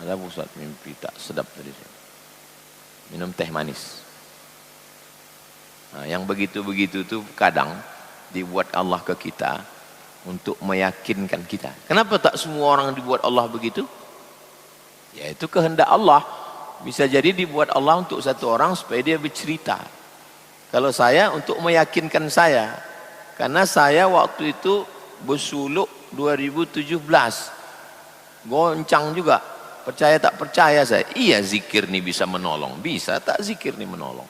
A: Ada pusat mimpi tak sedap tadi saya. Minum teh manis. Nah, yang begitu-begitu itu kadang dibuat Allah ke kita untuk meyakinkan kita. Kenapa tak semua orang dibuat Allah begitu? Ya itu kehendak Allah. Bisa jadi dibuat Allah untuk satu orang supaya dia bercerita. Kalau saya untuk meyakinkan saya. Karena saya waktu itu bersuluk 2017. Goncang juga. Percaya tak percaya saya. Iya zikir nih bisa menolong. Bisa tak zikir nih menolong.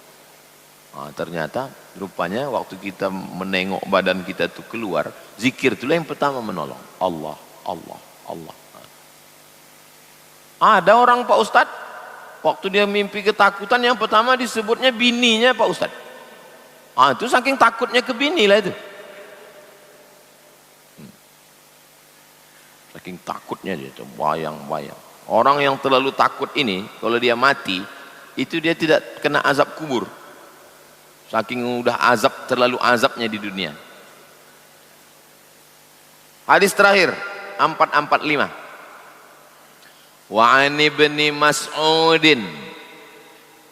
A: Nah, ternyata rupanya waktu kita menengok badan kita itu keluar, zikir itulah yang pertama menolong. Allah, Allah, Allah. Ada orang Pak Ustadz, waktu dia mimpi ketakutan yang pertama disebutnya bininya Pak Ustadz. Itu saking takutnya ke bini lah itu. Saking takutnya dia, bayang-bayang. Orang yang terlalu takut ini, kalau dia mati, itu dia tidak kena azab kubur. Saking udah terlalu azabnya di dunia. Hadis terakhir 445. Wa an ibni Mas'udin.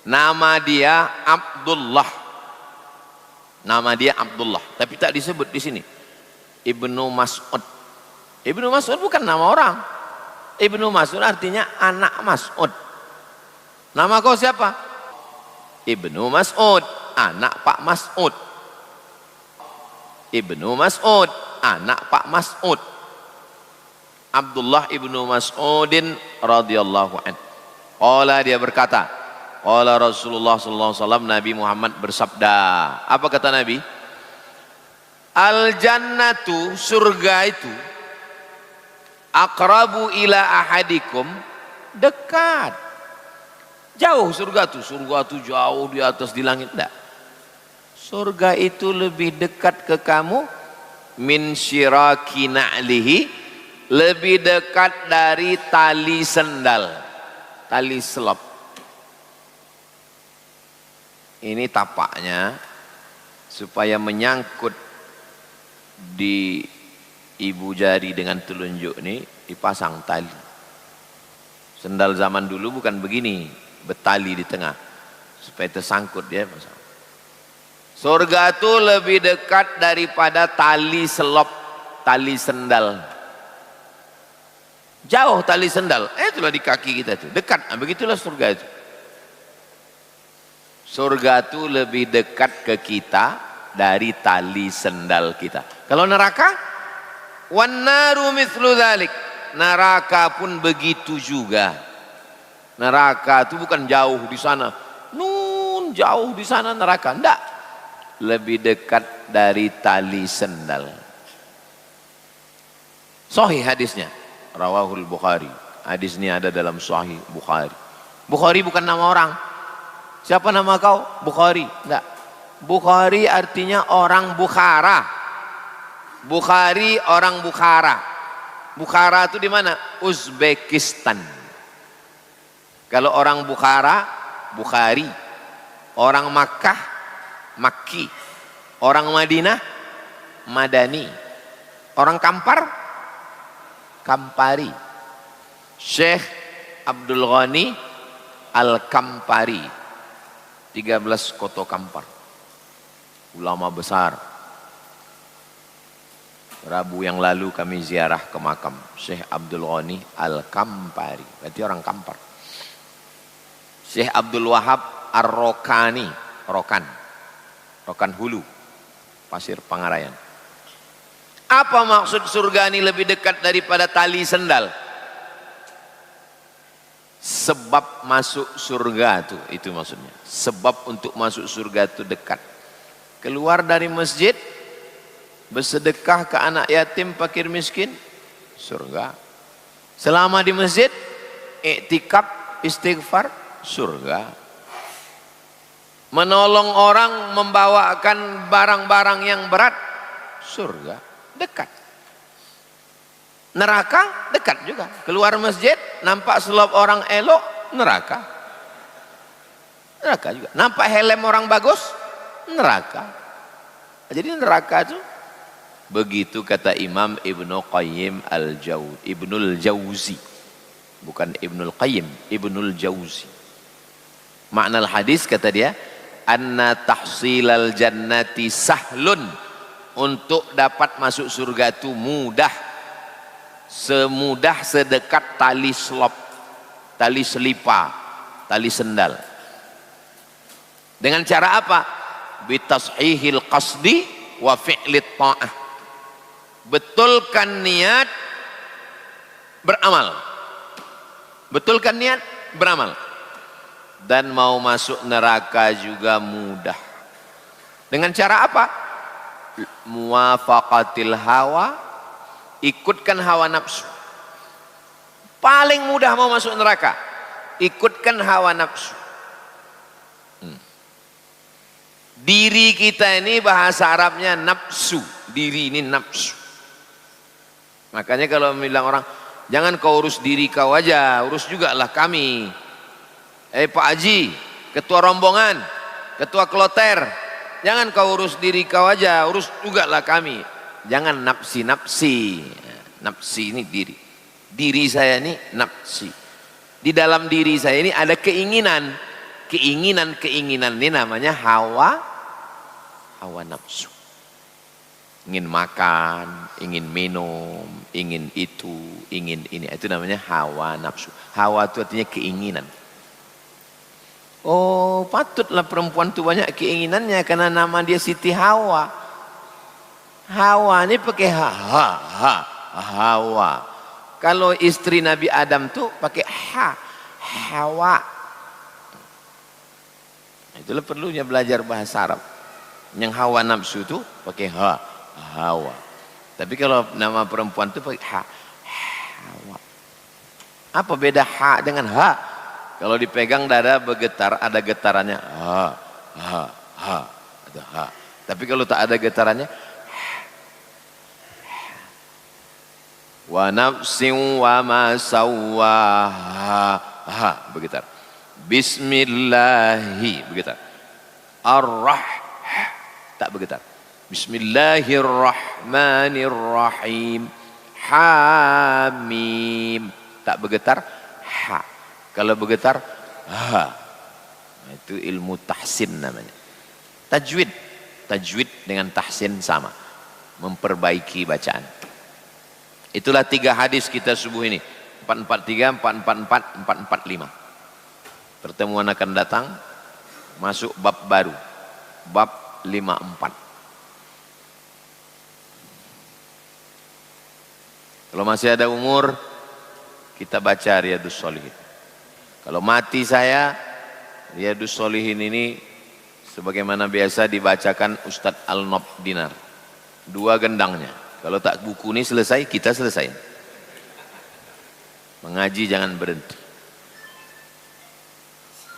A: Nama dia Abdullah. Nama dia Abdullah, tapi tak disebut di sini. Ibnu Mas'ud. Ibnu Mas'ud bukan nama orang. Ibnu Mas'ud artinya anak Mas'ud. Nama kau siapa? Ibnu Mas'ud, anak Pak Mas'ud. Ibnu Mas'ud, anak Pak Mas'ud. Abdullah ibnu Mas'udin radhiyallahu anhu. Qala, dia berkata, qala Rasulullah sallallahu alaihi wasallam, Nabi Muhammad bersabda. Apa kata Nabi? Al jannatu, surga itu, aqrabu ila ahadikum, dekat. Jauh surga tuh jauh di atas di langit. Enggak. Surga itu lebih dekat ke kamu min syiraki na'lihi, lebih dekat dari tali sendal, tali selop. Ini tapaknya supaya menyangkut di ibu jari dengan telunjuk ini, dipasang tali. Sendal zaman dulu bukan begini, betali di tengah supaya tersangkut dia. Surga itu lebih dekat daripada tali selop, tali sendal. Jauh tali sendal, itulah di kaki kita itu, dekat. Begitulah surga itu. Surga itu lebih dekat ke kita dari tali sendal kita. Kalau neraka, wan naru mithlu dzalik, neraka pun begitu juga. Neraka itu bukan jauh di sana, jauh di sana neraka, enggak. Lebih dekat dari tali sendal. Sahih hadisnya, rawahul Bukhari. Hadis ini ada dalam Sahih Bukhari. Bukhari bukan nama orang. Siapa nama kau? Bukhari. Enggak. Bukhari artinya orang Bukhara. Bukhari orang Bukhara. Bukhara itu di mana? Uzbekistan. Kalau orang Bukhara, Bukhari. Orang Makkah, Makki. Orang Madinah, Madani. Orang Kampar, Kampari. Syekh Abdul Ghani Al-Kampari, 13 Koto Kampar, ulama besar. Rabu yang lalu kami ziarah ke makam Syekh Abdul Ghani Al-Kampari, berarti orang Kampar. Syekh Abdul Wahab Ar-Rokani, Rokan Hulu, Pasir Pangarayan. Apa maksud surga ini lebih dekat daripada tali sendal? Sebab masuk surga itu maksudnya. Sebab untuk masuk surga itu dekat. Keluar dari masjid, bersedekah ke anak yatim, fakir miskin, surga. Selama di masjid, iktikaf, istighfar, surga. Menolong orang, membawakan barang-barang yang berat, surga, dekat. Neraka dekat juga. Keluar masjid, nampak selop orang elok, neraka. Neraka juga. Nampak helm orang bagus, neraka. Jadi neraka itu begitu kata Imam Ibnu Qayyim Ibnul Jauzi. Bukan Ibnul Qayyim, Ibnul Jauzi. Makna hadis kata dia, anna tahsilal jannati sahlun, untuk dapat masuk surga itu mudah, semudah sedekat tali selop, tali selipa, tali sendal. Dengan cara apa? Bitashihil qasdi wa fi'lit ta'ah. Betulkan niat, beramal. Betulkan niat, beramal. Dan mau masuk neraka juga mudah. Dengan cara apa? Muwafaqatil hawa, ikutkan hawa nafsu. Paling mudah mau masuk neraka, ikutkan hawa nafsu. Diri kita ini bahasa Arabnya nafsu. Diri ini nafsu. Makanya kalau bilang orang, jangan kau urus diri kau aja, urus juga lah kami. Pak Haji, ketua rombongan, ketua kloter, jangan kau urus diri kau aja, urus juga lah kami. Jangan nafsi. Nafsi ini diri. Diri saya ini nafsi. Di dalam diri saya ini ada keinginan. Keinginan ini namanya hawa nafsu. Ingin makan, ingin minum, ingin itu, ingin ini. Itu namanya hawa nafsu. Hawa itu artinya keinginan. Oh, patutlah perempuan itu banyak keinginannya karena nama dia Siti Hawa. Hawa ini pakai Hawa. Kalau istri Nabi Adam tuh pakai Hawa. Itulah perlunya belajar bahasa Arab. Yang hawa nafsu itu pakai Hawa. Tapi kalau nama perempuan itu pakai Hawa. Apa beda dengan Kalau dipegang dada bergetar, ada getarannya. Ada Tapi kalau tak ada getarannya, wa nafsin wa ma sawwaha, bergetar. Bismillahi, bergetar. Tak bergetar. Bismillahirrahmanirrahim. Hamim, tak bergetar. Kalau bergetar, itu ilmu tahsin namanya. Tajwid dengan tahsin sama, memperbaiki bacaan. Itulah 3 hadis kita subuh ini, 443, 444, 445. Pertemuan akan datang, masuk bab baru, bab 54. Kalau masih ada umur, kita baca Riyadhus Shalihin. Kalau mati saya, Riyadhus Shalihin ini sebagaimana biasa dibacakan Ustadz Al-Nob Dinar. 2 gendangnya. Kalau tak buku ini selesai, kita selesai. Mengaji jangan berhenti.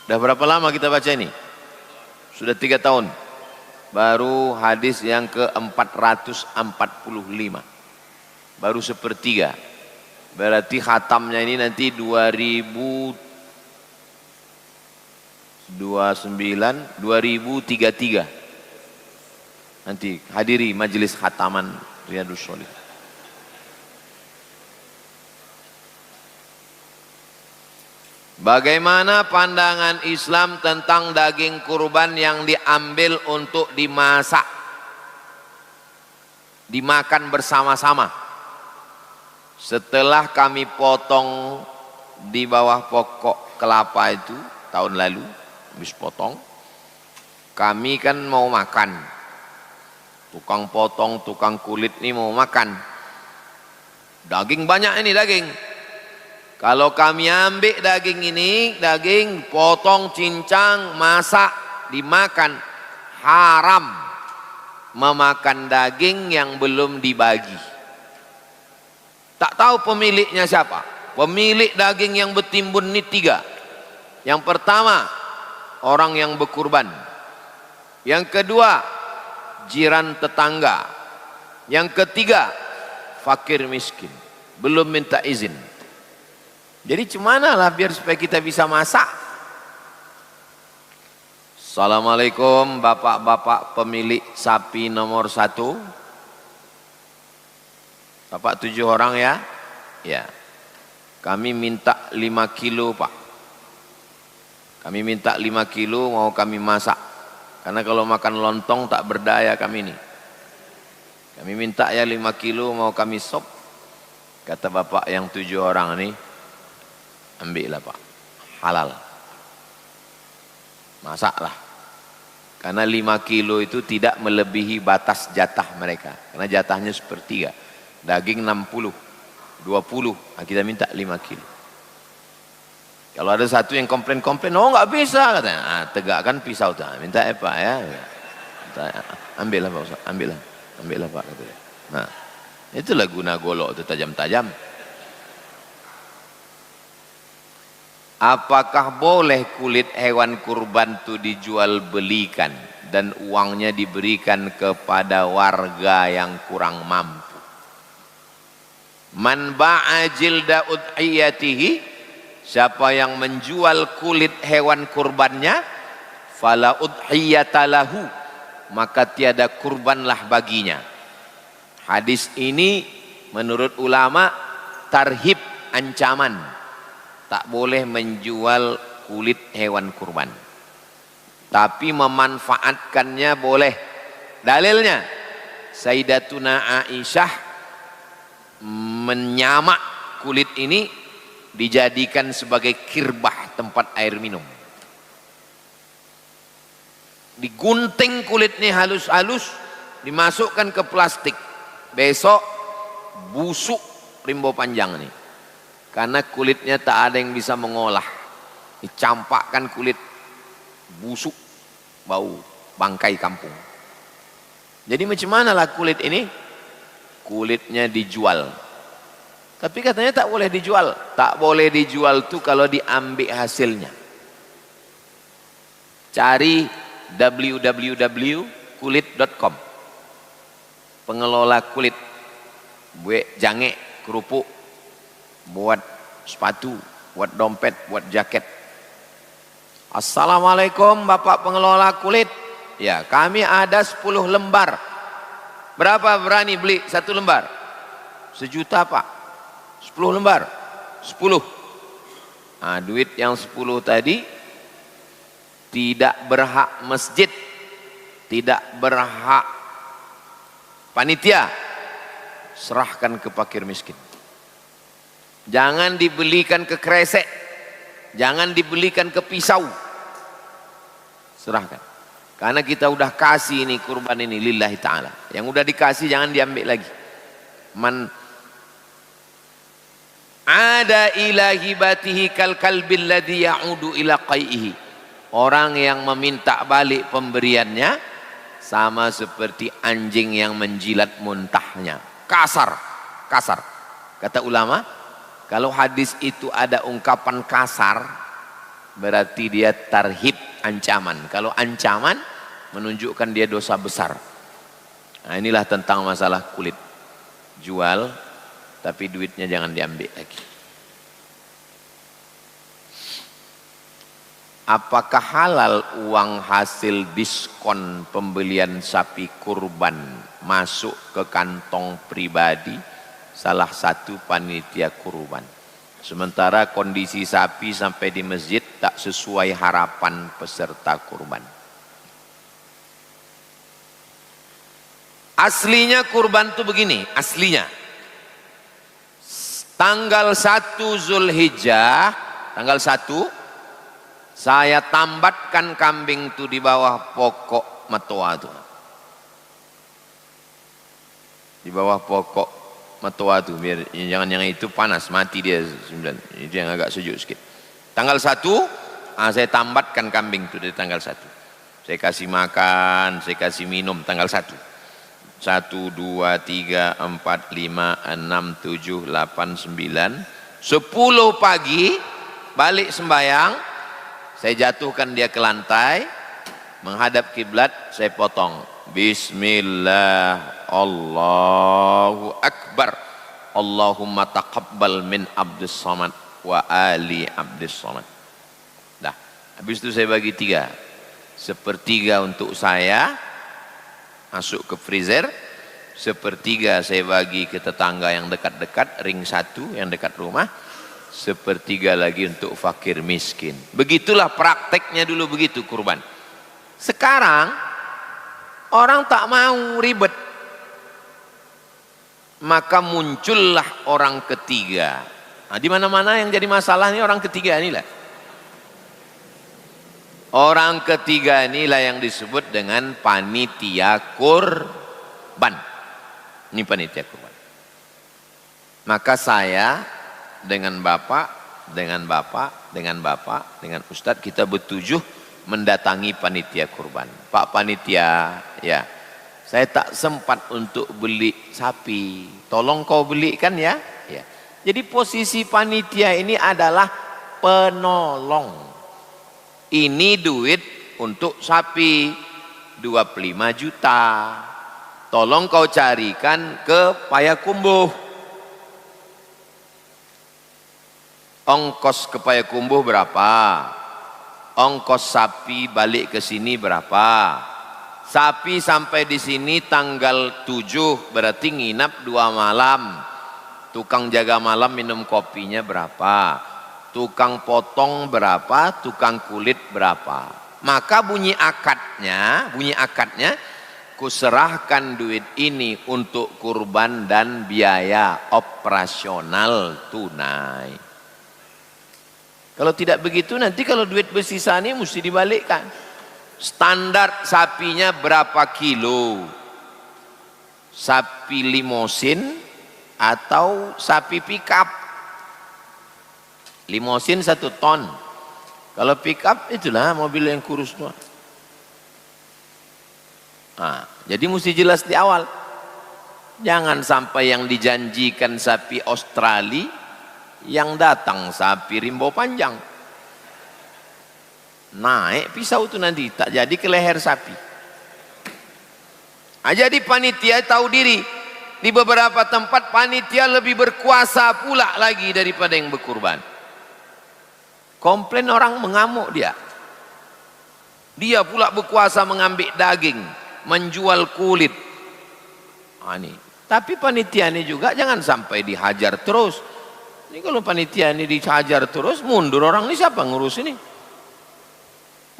A: Sudah berapa lama kita baca ini? Sudah 3 tahun. Baru hadis yang ke-445. Baru sepertiga. Berarti khatamnya ini nanti 2033. Nanti hadiri majelis khataman Riyadhus Shalihin. Bagaimana pandangan Islam tentang daging kurban yang diambil untuk dimasak, dimakan bersama-sama? Setelah kami potong di bawah pokok kelapa itu tahun lalu, habis potong, kami kan mau makan. Tukang potong, tukang kulit ini mau makan. Daging banyak ini daging. Kalau kami ambil daging ini, daging potong, cincang, masak, dimakan, haram memakan daging yang belum dibagi. Tak tahu pemiliknya siapa. Pemilik daging yang bertimbun ini 3. Yang pertama, orang yang berkurban. Yang kedua, jiran tetangga. Yang ketiga, fakir miskin, belum minta izin. Jadi gimana lah biar supaya kita bisa masak? Assalamualaikum bapak-bapak pemilik sapi nomor 1. Bapak 7 orang ya? Ya. Kami minta 5 kilo pak. Kami minta 5 kilo mau kami masak. Karena kalau makan lontong tak berdaya kami ini. Kami minta ya 5 kilo mau kami sop. Kata bapak yang 7 orang ini, ambillah pak, halal, masaklah. Karena 5 kilo itu tidak melebihi batas jatah mereka. Karena jatahnya sepertiga, daging 60, 20, nah kita minta 5 kilo. Kalau ada satu yang komplain, oh nggak bisa katanya, ah, tegakkan pisau tak, minta pak ya, ambillah pak Ustaz, ambillah pak katanya. Nah itulah guna golok itu tajam-tajam. Apakah boleh kulit hewan kurban itu dijual belikan dan uangnya diberikan kepada warga yang kurang mampu? Man ba'a jilda udhiyatihi, siapa yang menjual kulit hewan kurbannya, fala udhiyatalahu, maka tiada kurbanlah baginya. Hadis ini menurut ulama tarhib, ancaman. Tak boleh menjual kulit hewan kurban, tapi memanfaatkannya boleh. Dalilnya Sayyidatuna Aisyah menyamak kulit ini dijadikan sebagai kirbah, tempat air minum. digunting kulitnya halus-halus, dimasukkan ke plastik. Besok busuk rimbo panjang nih, karena kulitnya tak ada yang bisa mengolah. Dicampakkan kulit, busuk, bau bangkai kampung. Jadi macam mana lah kulit ini? Kulitnya dijual, tapi katanya tak boleh dijual. Tak boleh dijual tuh kalau diambil hasilnya. Cari www.kulit.com, pengelola kulit, buat jange, kerupuk, buat sepatu, buat dompet, buat jaket. Assalamualaikum Bapak pengelola kulit. Ya, kami ada 10 lembar. Berapa berani beli 1 lembar? 1 juta Pak. 10 lembar. 10. Nah, duit yang 10 tadi tidak berhak masjid, tidak berhak panitia. Serahkan ke fakir miskin. Jangan dibelikan ke kresek, jangan dibelikan ke pisau. Serahkan. Karena kita udah kasih ini kurban ini lillahi ta'ala. Yang udah dikasih jangan diambil lagi. Man ada ila hibatihi kal kalbil ladzi ya'udu ila qaihi. Orang yang meminta balik pemberiannya sama seperti anjing yang menjilat muntahnya. Kasar, kasar. Kata ulama, kalau hadis itu ada ungkapan kasar, berarti dia tarhib, ancaman. Kalau ancaman menunjukkan dia dosa besar. Nah, inilah tentang masalah kulit. Jual, tapi duitnya jangan diambil lagi. Apakah halal uang hasil diskon pembelian sapi kurban masuk ke kantong pribadi salah satu panitia kurban, sementara kondisi sapi sampai di masjid tak sesuai harapan peserta kurban? Aslinya kurban itu begini, aslinya tanggal 1 Zulhijjah, tanggal 1 saya tambatkan kambing itu di bawah pokok matoa itu. Di bawah pokok matoa itu, biar jangan yang itu panas, mati dia 9. Itu yang agak sejuk sedikit. Tanggal 1 saya tambatkan kambing itu dari tanggal 1. Saya kasih makan, saya kasih minum tanggal 1. 1, 2, 3, 4, 5, 6, 7, 8, 9, 10 pagi balik sembayang. Saya jatuhkan dia ke lantai, menghadap kiblat, saya potong. Bismillah, Allahu Akbar. Allahumma taqabbal min abdus samad wa ali abdus samad. Dah, habis itu saya bagi 3. 1/3 untuk saya, masuk ke freezer. 1/3 saya bagi ke tetangga yang dekat-dekat, ring 1 yang dekat rumah. 1/3 lagi untuk fakir miskin. Begitulah prakteknya dulu, begitu kurban. Sekarang orang tak mau ribet, maka muncullah orang ketiga. Nah, di mana-mana yang jadi masalah ini orang ketiga inilah. Orang ketiga inilah yang disebut dengan panitia kurban. Ini panitia kurban. Maka saya dengan bapak, dengan ustadz, kita bertujuh mendatangi panitia kurban. Pak panitia, ya, saya tak sempat untuk beli sapi, tolong kau belikan ya. Ya. Jadi posisi panitia ini adalah penolong. Ini duit untuk sapi 25 juta. Tolong kau carikan ke Payakumbuh. Ongkos ke Payakumbuh berapa? Ongkos sapi balik ke sini berapa? Sapi sampai di sini tanggal 7, berarti nginap 2 malam. Tukang jaga malam minum kopinya berapa? Tukang potong berapa? Tukang kulit berapa? Maka bunyi akadnya, kuserahkan duit ini untuk kurban dan biaya operasional tunai. Kalau tidak begitu nanti kalau duit bersisa ini mesti dibalikkan. Standar sapinya berapa kilo? Sapi limosin atau sapi pickup? Limosin 1 ton. Kalau pickup itulah mobil yang kurus tuh. Nah, jadi mesti jelas di awal. Jangan sampai yang dijanjikan sapi Australia, yang datang sapi rimbo panjang. Naik pisau itu nanti, tak jadi ke leher sapi. Nah, jadi panitia tahu diri. Di beberapa tempat panitia lebih berkuasa pula lagi daripada yang berkurban. Komplain orang, mengamuk dia. Dia pula berkuasa mengambil daging, menjual kulit. Nah, ini. Tapi panitia ini juga jangan sampai dihajar terus. Ini kalau panitia ini dihajar terus, mundur orang ini, siapa ngurus ini?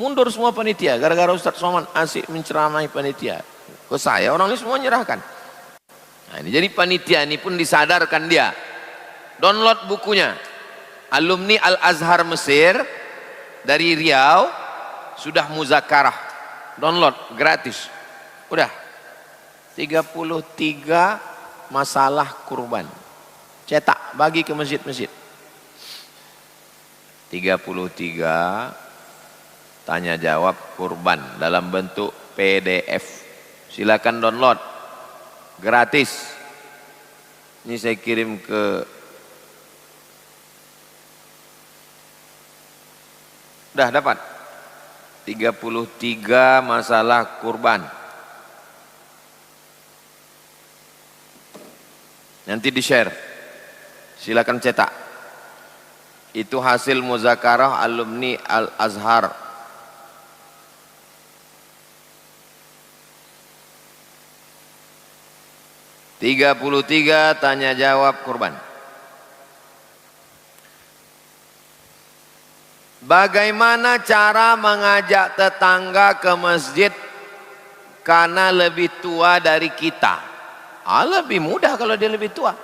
A: Mundur semua panitia, gara-gara Ustaz Somad asik menceramai panitia. Ke saya orang ini semua nyerahkan. Nah, ini jadi panitia ini pun disadarkan dia. Download bukunya. Alumni Al-Azhar Mesir dari Riau sudah muzakarah. Download gratis. Udah. 33 masalah kurban. Cetak, bagi ke masjid-masjid. 33 tanya jawab kurban dalam bentuk PDF. Silakan download gratis. Ini saya kirim ke, udah dapat 33 masalah kurban. Nanti di-share. Silakan cetak. Itu hasil muzakarah alumni Al-Azhar. Tiga 33 tanya jawab kurban. Bagaimana cara mengajak tetangga ke masjid karena lebih tua dari kita? Lebih mudah kalau dia lebih tua.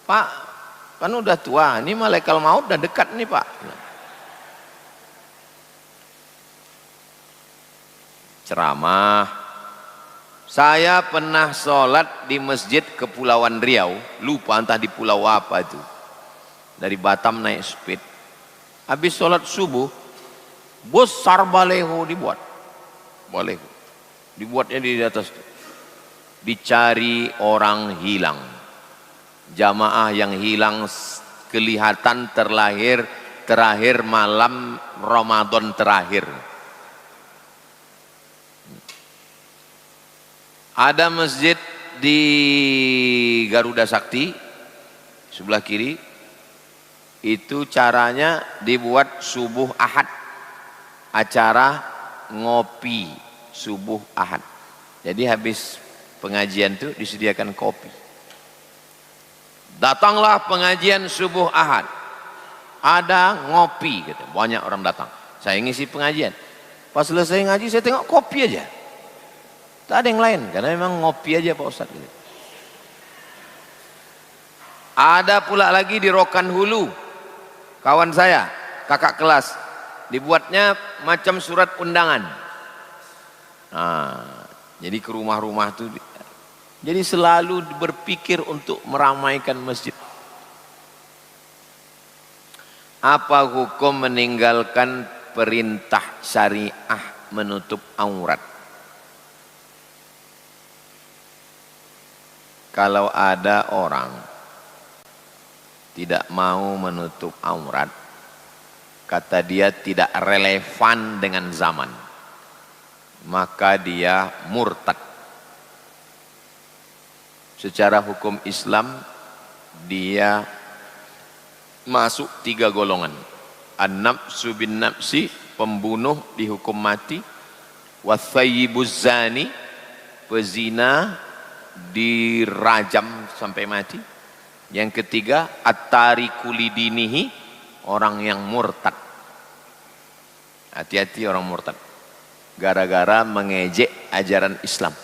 A: Pak, kan udah tua, ini malaikat maut udah dekat nih Pak. Ceramah. Saya pernah sholat di masjid Kepulauan Riau, lupa entah di pulau apa itu. Dari Batam naik speed. Habis sholat subuh, besar baleho dibuat. Baleho. Dibuatnya di atas itu. Dicari orang hilang. Jamaah yang hilang kelihatan terakhir malam Ramadan terakhir. Ada masjid di Garuda Sakti sebelah kiri. Itu caranya dibuat subuh Ahad. Acara ngopi subuh Ahad. Jadi habis pengajian itu disediakan kopi. Datanglah pengajian subuh Ahad. Ada ngopi, gitu. Banyak orang datang. Saya ngisi pengajian. Pas selesai ngaji saya tengok kopi aja. Tak ada yang lain, karena memang ngopi aja Pak Ustadz. Gitu. Ada pula lagi di Rokan Hulu. Kawan saya, kakak kelas. Dibuatnya macam surat undangan. Nah, jadi ke rumah-rumah itu. Jadi selalu berpikir untuk meramaikan masjid. Apa hukum meninggalkan perintah syariah menutup aurat? Kalau ada orang tidak mau menutup aurat, kata dia tidak relevan dengan zaman, maka dia murtad. Secara hukum Islam dia masuk 3 golongan. An-nafsu bin nafsi, pembunuh dihukum mati. Wathayyibuz zani, pezina dirajam sampai mati. Yang ketiga, at-tariku lidinihi, orang yang murtad. Hati-hati orang murtad, gara-gara mengejek ajaran Islam.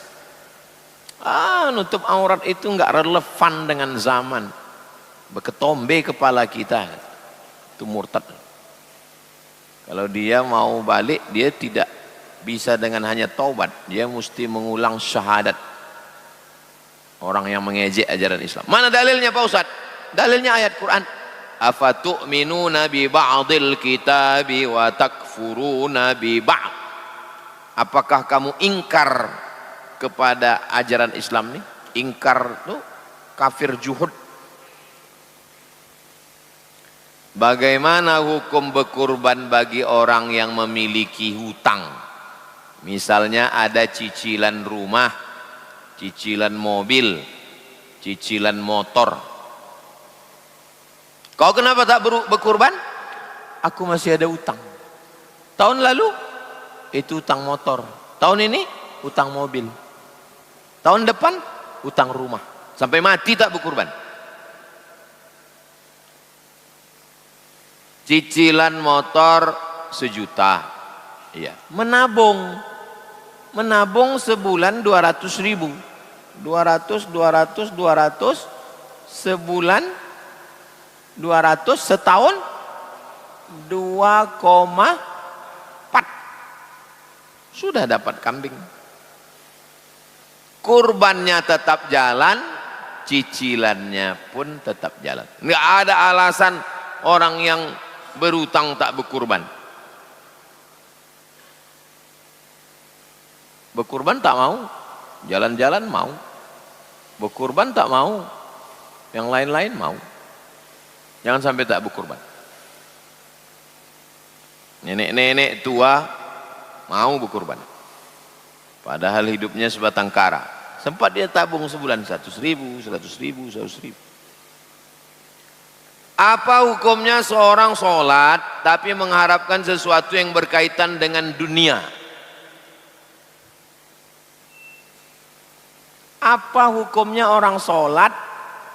A: Nutup aurat itu enggak relevan dengan zaman. Berketombe kepala kita. Itu murtad. Kalau dia mau balik, dia tidak bisa dengan hanya taubat. Dia mesti mengulang syahadat. Orang yang mengejek ajaran Islam. Mana dalilnya Pak Ustaz? Dalilnya ayat Quran. Afatu'minuna bi ba'dil kitabi wa takfuruna bi ba'd. Apakah kamu ingkar kepada ajaran Islam nih? Ingkar tuh kafir juhud. Bagaimana hukum berkurban bagi orang yang memiliki hutang? Misalnya ada cicilan rumah, cicilan mobil, cicilan motor. Kau kenapa tak berkurban? Aku masih ada utang. Tahun lalu itu utang motor. Tahun ini utang mobil. Tahun depan utang rumah. Sampai mati tak berkurban. Cicilan motor 1 juta. Iya. Menabung sebulan 200.000. 200 sebulan 200, setahun 2,4. Sudah dapat kambing. Kurbannya tetap jalan, cicilannya pun tetap jalan. Nggak ada alasan orang yang berutang tak berkurban. Berkurban tak mau, jalan-jalan mau. Berkurban tak mau, yang lain-lain mau. Jangan sampai tak berkurban. Nenek-nenek tua mau berkurban. Padahal hidupnya sebatang kara. Sempat dia tabung sebulan 100.000, 100.000, 100.000. Apa hukumnya seorang sholat tapi mengharapkan sesuatu yang berkaitan dengan dunia? Apa hukumnya orang sholat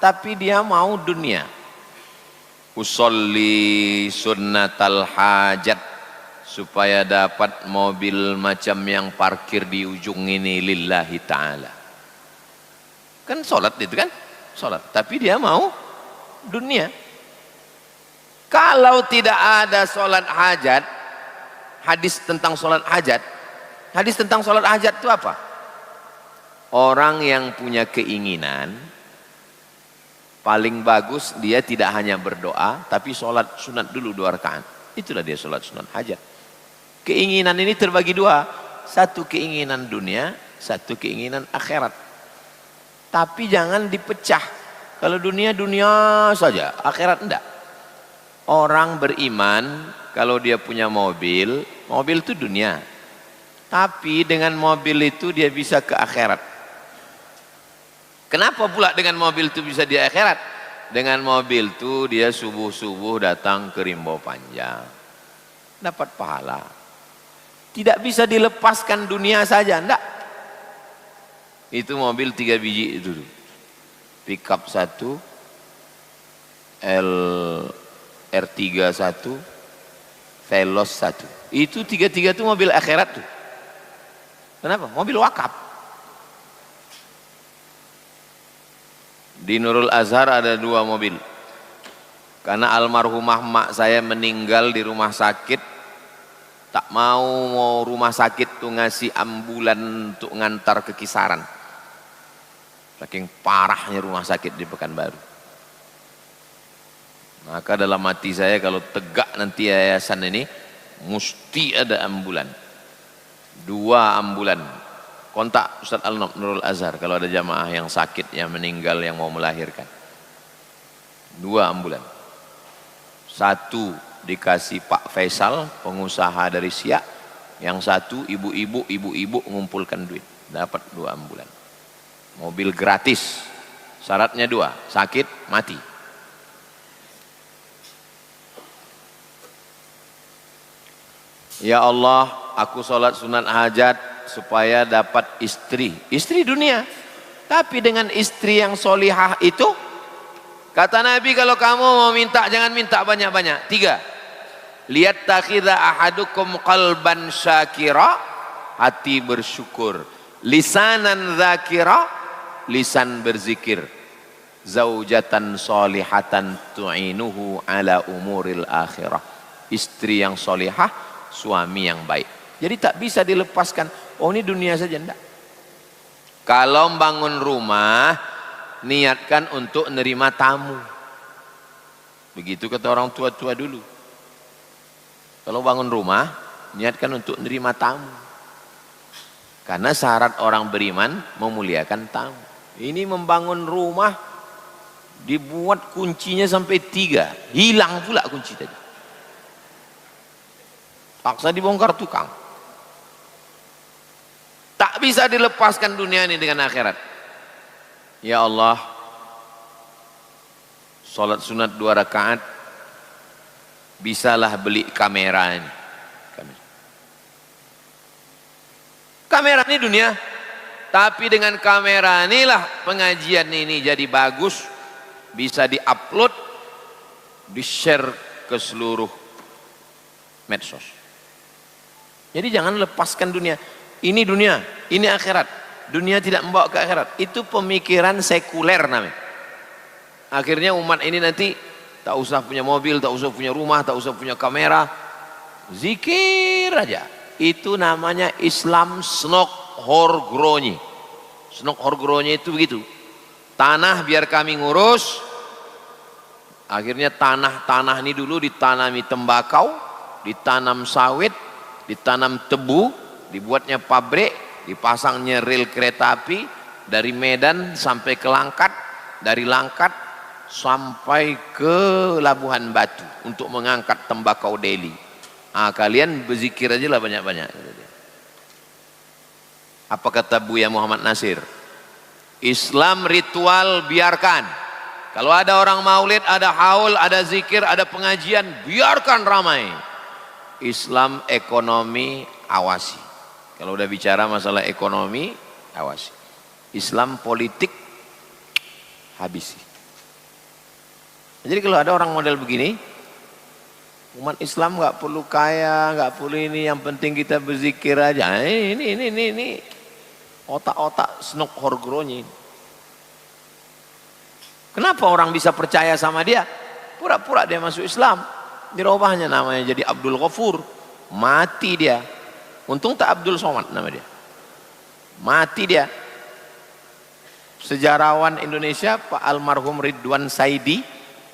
A: tapi dia mau dunia? Usolli sunnatal hajat, supaya dapat mobil macam yang parkir di ujung ini lillahi ta'ala. Kan sholat itu kan? Sholat, tapi dia mau dunia. Kalau tidak ada sholat hajat, hadis tentang sholat hajat, hadis tentang sholat hajat itu apa? Orang yang punya keinginan, paling bagus dia tidak hanya berdoa, tapi sholat sunat dulu 2 rakaat. Itulah dia sholat sunat hajat. Keinginan ini terbagi 2. Satu keinginan dunia, satu keinginan akhirat. Tapi jangan dipecah. Kalau dunia, dunia saja, akhirat enggak. Orang beriman, kalau dia punya mobil, mobil itu dunia. Tapi dengan mobil itu dia bisa ke akhirat. Kenapa pula dengan mobil itu bisa di akhirat? Dengan mobil itu dia subuh-subuh datang ke Rimbo Panjang. Dapat pahala. Tidak bisa dilepaskan dunia saja, enggak. Itu mobil 3 biji itu. Pickup 1, R31, Veloz 1. Itu 3 itu mobil akhirat tuh. Kenapa? Mobil wakaf. Di Nurul Azhar ada 2 mobil. Karena almarhumah mak saya meninggal di rumah sakit, tak mau rumah sakit tuh ngasih ambulan untuk ngantar ke Kisaran. Saking parahnya rumah sakit di Pekanbaru. Maka dalam hati saya kalau tegak nanti yayasan ini, mesti ada ambulan. 2 ambulan. Kontak Ustaz Al-Nurul Azhar kalau ada jamaah yang sakit, yang meninggal, yang mau melahirkan. 2 ambulan. 1 dikasih Pak Faisal, pengusaha dari Siak. Yang 1 ibu-ibu mengumpulkan duit. Dapat 2 ambulan. Mobil gratis. Syaratnya 2, sakit, mati. Ya Allah, aku sholat sunat hajat supaya dapat istri dunia, tapi dengan istri yang solihah itu, kata Nabi, kalau kamu mau minta jangan minta banyak-banyak. 3, lihat takhidha ahadukum qalban syakira, hati bersyukur, lisanan dzakira, lisan berzikir, zaujatan solihatan tu'inuhu ala umuril akhirah, istri yang solihah, suami yang baik. Jadi tak bisa dilepaskan. Oh ini dunia saja, enggak. Kalau bangun rumah, niatkan untuk menerima tamu. Begitu kata orang tua-tua dulu. Kalau bangun rumah, niatkan untuk menerima tamu. Karena syarat orang beriman memuliakan tamu. Ini membangun rumah, dibuat kuncinya sampai 3, hilang pula kunci tadi. Paksa dibongkar tukang. Tak bisa dilepaskan dunia ini dengan akhirat. Ya Allah, sholat sunat 2 rakaat, bisalah beli kamera ini. Kamera ini dunia, tapi dengan kamera inilah pengajian ini jadi bagus, bisa diupload, di-share ke seluruh medsos. Jadi jangan lepaskan dunia. Ini dunia, ini akhirat. Dunia tidak membawa ke akhirat. Itu pemikiran sekuler namanya. Akhirnya umat ini nanti tak usah punya mobil, tak usah punya rumah, tak usah punya kamera, zikir aja. Itu namanya Islam snok horgronyi. Snok horgronyi itu begitu. Tanah biar kami ngurus. Akhirnya tanah ini dulu ditanami tembakau, ditanam sawit, ditanam tebu, dibuatnya pabrik, dipasangnya rel kereta api dari Medan sampai ke Langkat, dari Langkat sampai ke Labuhan Batu untuk mengangkat tembakau Delhi. Kalian berzikir aja lah banyak-banyak. Apa kata Buya Muhammad Nasir? Islam ritual biarkan. Kalau ada orang maulid, ada haul, ada zikir, ada pengajian, biarkan ramai. Islam ekonomi awasi. Kalau udah bicara masalah ekonomi, awasi. Islam politik, habisi. Jadi kalau ada orang model begini, umat Islam nggak perlu kaya, nggak perlu ini, yang penting kita berzikir aja. Ini otak-otak snok horgronyi. Kenapa orang bisa percaya sama dia? Pura-pura dia masuk Islam, dirubahnya namanya jadi Abdul Ghafur, mati dia. Untung tak Abdul Somad nama dia, mati dia. Sejarawan Indonesia Pak almarhum Ridwan Saidi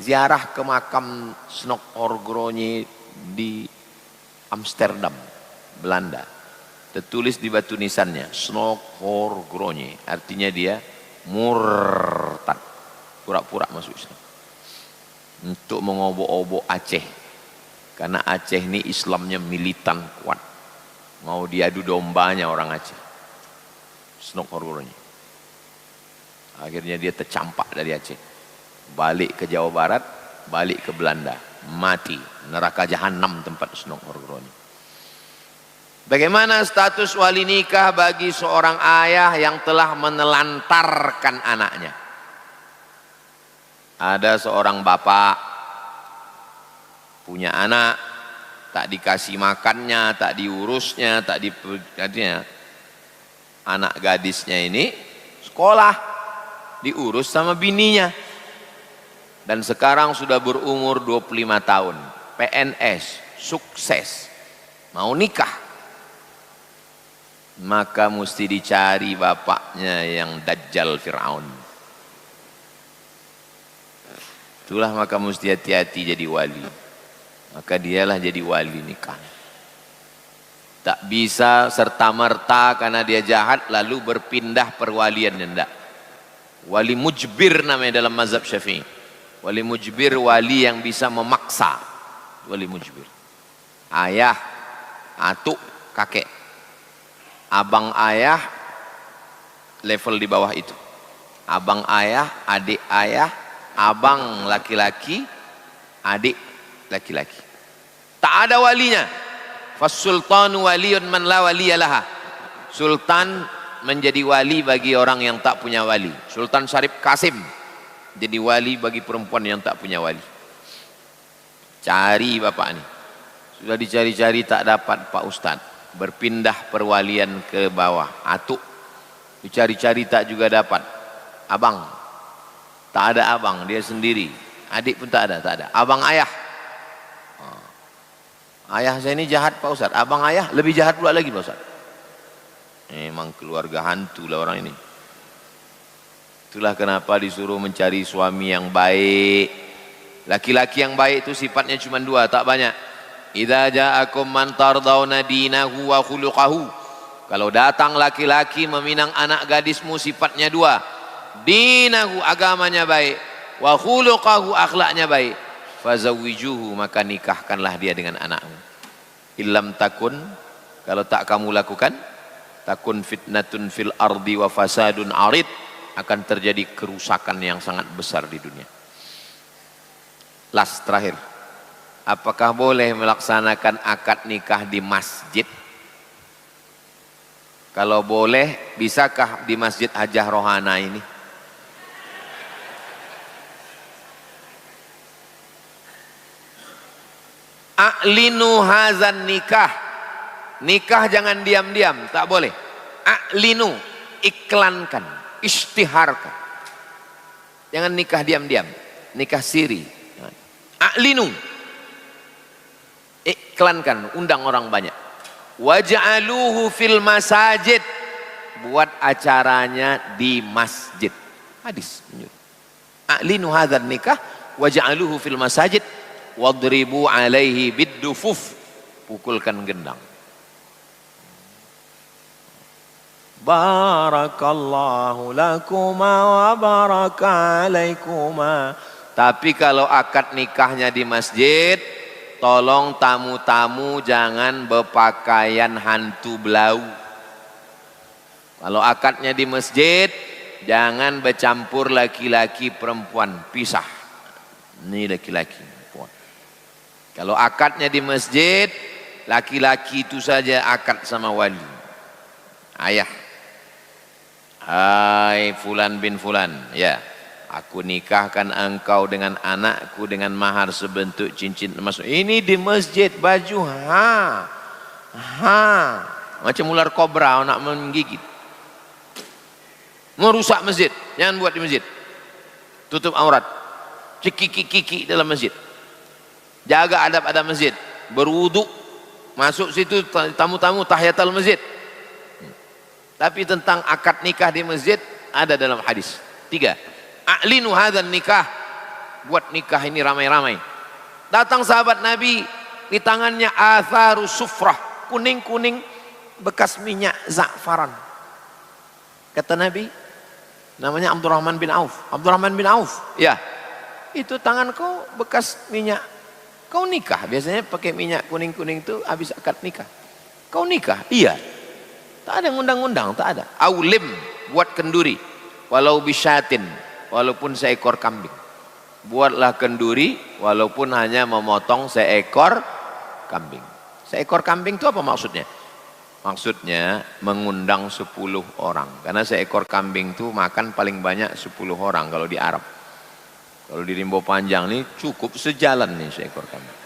A: ziarah ke makam Snok Horgronyi di Amsterdam, Belanda. Tertulis di batu nisannya Snok Horgronyi, artinya dia murtad, pura-pura masuk Islam untuk mengobok-obok Aceh, karena Aceh ini Islamnya militan kuat, mau diadu dombanya orang Aceh. Snok Horgronyi akhirnya dia tercampak dari Aceh, balik ke Jawa Barat, balik ke Belanda, mati, neraka jahanam tempat Snok Horgronyi. Bagaimana status wali nikah bagi seorang ayah yang telah menelantarkan anaknya? Ada seorang bapak punya anak, tak dikasih makannya, tak diurusnya, tak diperhatinya. Anak gadisnya ini sekolah, diurus sama bininya. Dan sekarang sudah berumur 25 tahun, PNS, sukses, mau nikah. Maka mesti dicari bapaknya yang Dajjal Fir'aun. Itulah maka mesti hati-hati jadi wali. Maka dialah jadi wali nikah. Tak bisa serta-merta karena dia jahat lalu berpindah perwalian, enggak. Wali mujbir namanya dalam mazhab Syafi'i. Wali mujbir, wali yang bisa memaksa. Wali mujbir. Ayah, atuk, kakek. Abang ayah, level di bawah itu. Abang ayah, adik ayah, abang laki-laki, adik laki-laki. Tak ada walinya. Fasultanu waliyun man la waliyalaha. Sultan menjadi wali bagi orang yang tak punya wali. Sultan Syarif Kasim jadi wali bagi perempuan yang tak punya wali. Cari bapak ini, sudah dicari-cari tak dapat Pak Ustadz, berpindah perwalian ke bawah. Atuk dicari-cari tak juga dapat. Abang tak ada, abang dia sendiri. Adik pun tak ada, tak ada. Abang ayah, Ayah saya ini jahat Pak Ustaz. Abang ayah lebih jahat pula lagi Pak Ustaz. Memang keluarga hantu lah orang ini. Itulah kenapa disuruh mencari suami yang baik. Laki-laki yang baik itu sifatnya cuma dua, tak banyak. Idza ja'akum man tardawna dinahu wa khuluquhu. Kalau datang laki-laki meminang anak gadismu, sifatnya dua. Dinahu, agamanya baik, wa khuluquhu, akhlaknya baik. Fazawwijuhu, maka nikahkanlah dia dengan anakmu. Illam takun, kalau tak kamu lakukan, takun fitnatun fil ardi wa fasadun arid, akan terjadi kerusakan yang sangat besar di dunia. Last, terakhir, apakah boleh melaksanakan akad nikah di masjid? Kalau boleh, bisakah di Masjid Hajah Rohana ini? A'linu hazan nikah. Nikah jangan diam-diam, tak boleh. A'linu, iklankan, istiharkan. Jangan nikah diam-diam, nikah siri. A'linu, iklankan, undang orang banyak. Waj'aluhu fil masajid, buat acaranya di masjid. Hadis menyuruh. A'linu hadzal nikah waj'aluhu fil masajid wadribu alaihi biddufuf, pukulkan gendang. Barakallahu lakuma wa baraka alaikuma. Tapi kalau akad nikahnya di masjid, tolong tamu-tamu jangan berpakaian hantu belau. Kalau akadnya di masjid, jangan bercampur laki-laki perempuan, pisah. Ini laki-laki perempuan. Kalau akadnya di masjid, laki-laki itu saja akad sama wali. Ayah, hai fulan bin fulan, ya, aku nikahkan engkau dengan anakku dengan mahar sebentuk cincin emas. Ini di masjid, baju macam ular kobra nak menggigit, merusak masjid. Jangan buat di masjid. Tutup aurat, cekiki-kiki dalam masjid. Jaga adab-adab masjid. Berwudu, masuk situ tamu-tamu tahiyatul masjid. Tapi tentang akad nikah di masjid ada dalam hadis. 3. A'linu hadzal nikah, buat nikah ini ramai-ramai. Datang sahabat Nabi, di tangannya atharus sufrah, kuning-kuning bekas minyak za'faran. Kata Nabi, namanya Abdurrahman bin Auf. Abdurrahman bin Auf, ya, itu tangan kau bekas minyak. Kau nikah, biasanya pakai minyak kuning-kuning itu habis akad nikah. Kau nikah? Iya. Tak ada undang-undang, tak ada. Aulim, buat kenduri, walau bisyatin, walaupun seekor kambing. Buatlah kenduri walaupun hanya memotong seekor kambing. Seekor kambing itu apa maksudnya? Maksudnya mengundang 10 orang. Karena seekor kambing itu makan paling banyak 10 orang kalau di Arab. Kalau di Rimbo Panjang ini cukup sejalan nih seekor kambing.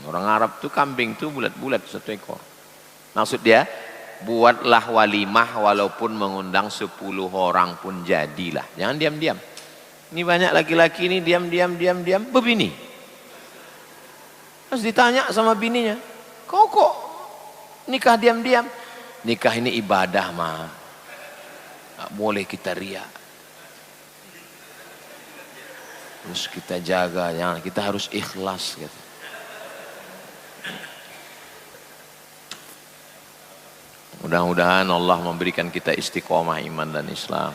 A: Orang Arab tuh kambing tuh bulat-bulat 1 ekor. Maksud dia, buatlah walimah walaupun mengundang 10 orang pun jadilah. Jangan diam-diam. Ini banyak laki-laki ini diam-diam berbini. Terus ditanya sama bininya, kok nikah diam-diam? Nikah ini ibadah mah, gak boleh kita riak. Terus kita jaga, jangan, kita harus ikhlas gitu. Mudah-mudahan Allah memberikan kita istiqomah iman dan Islam.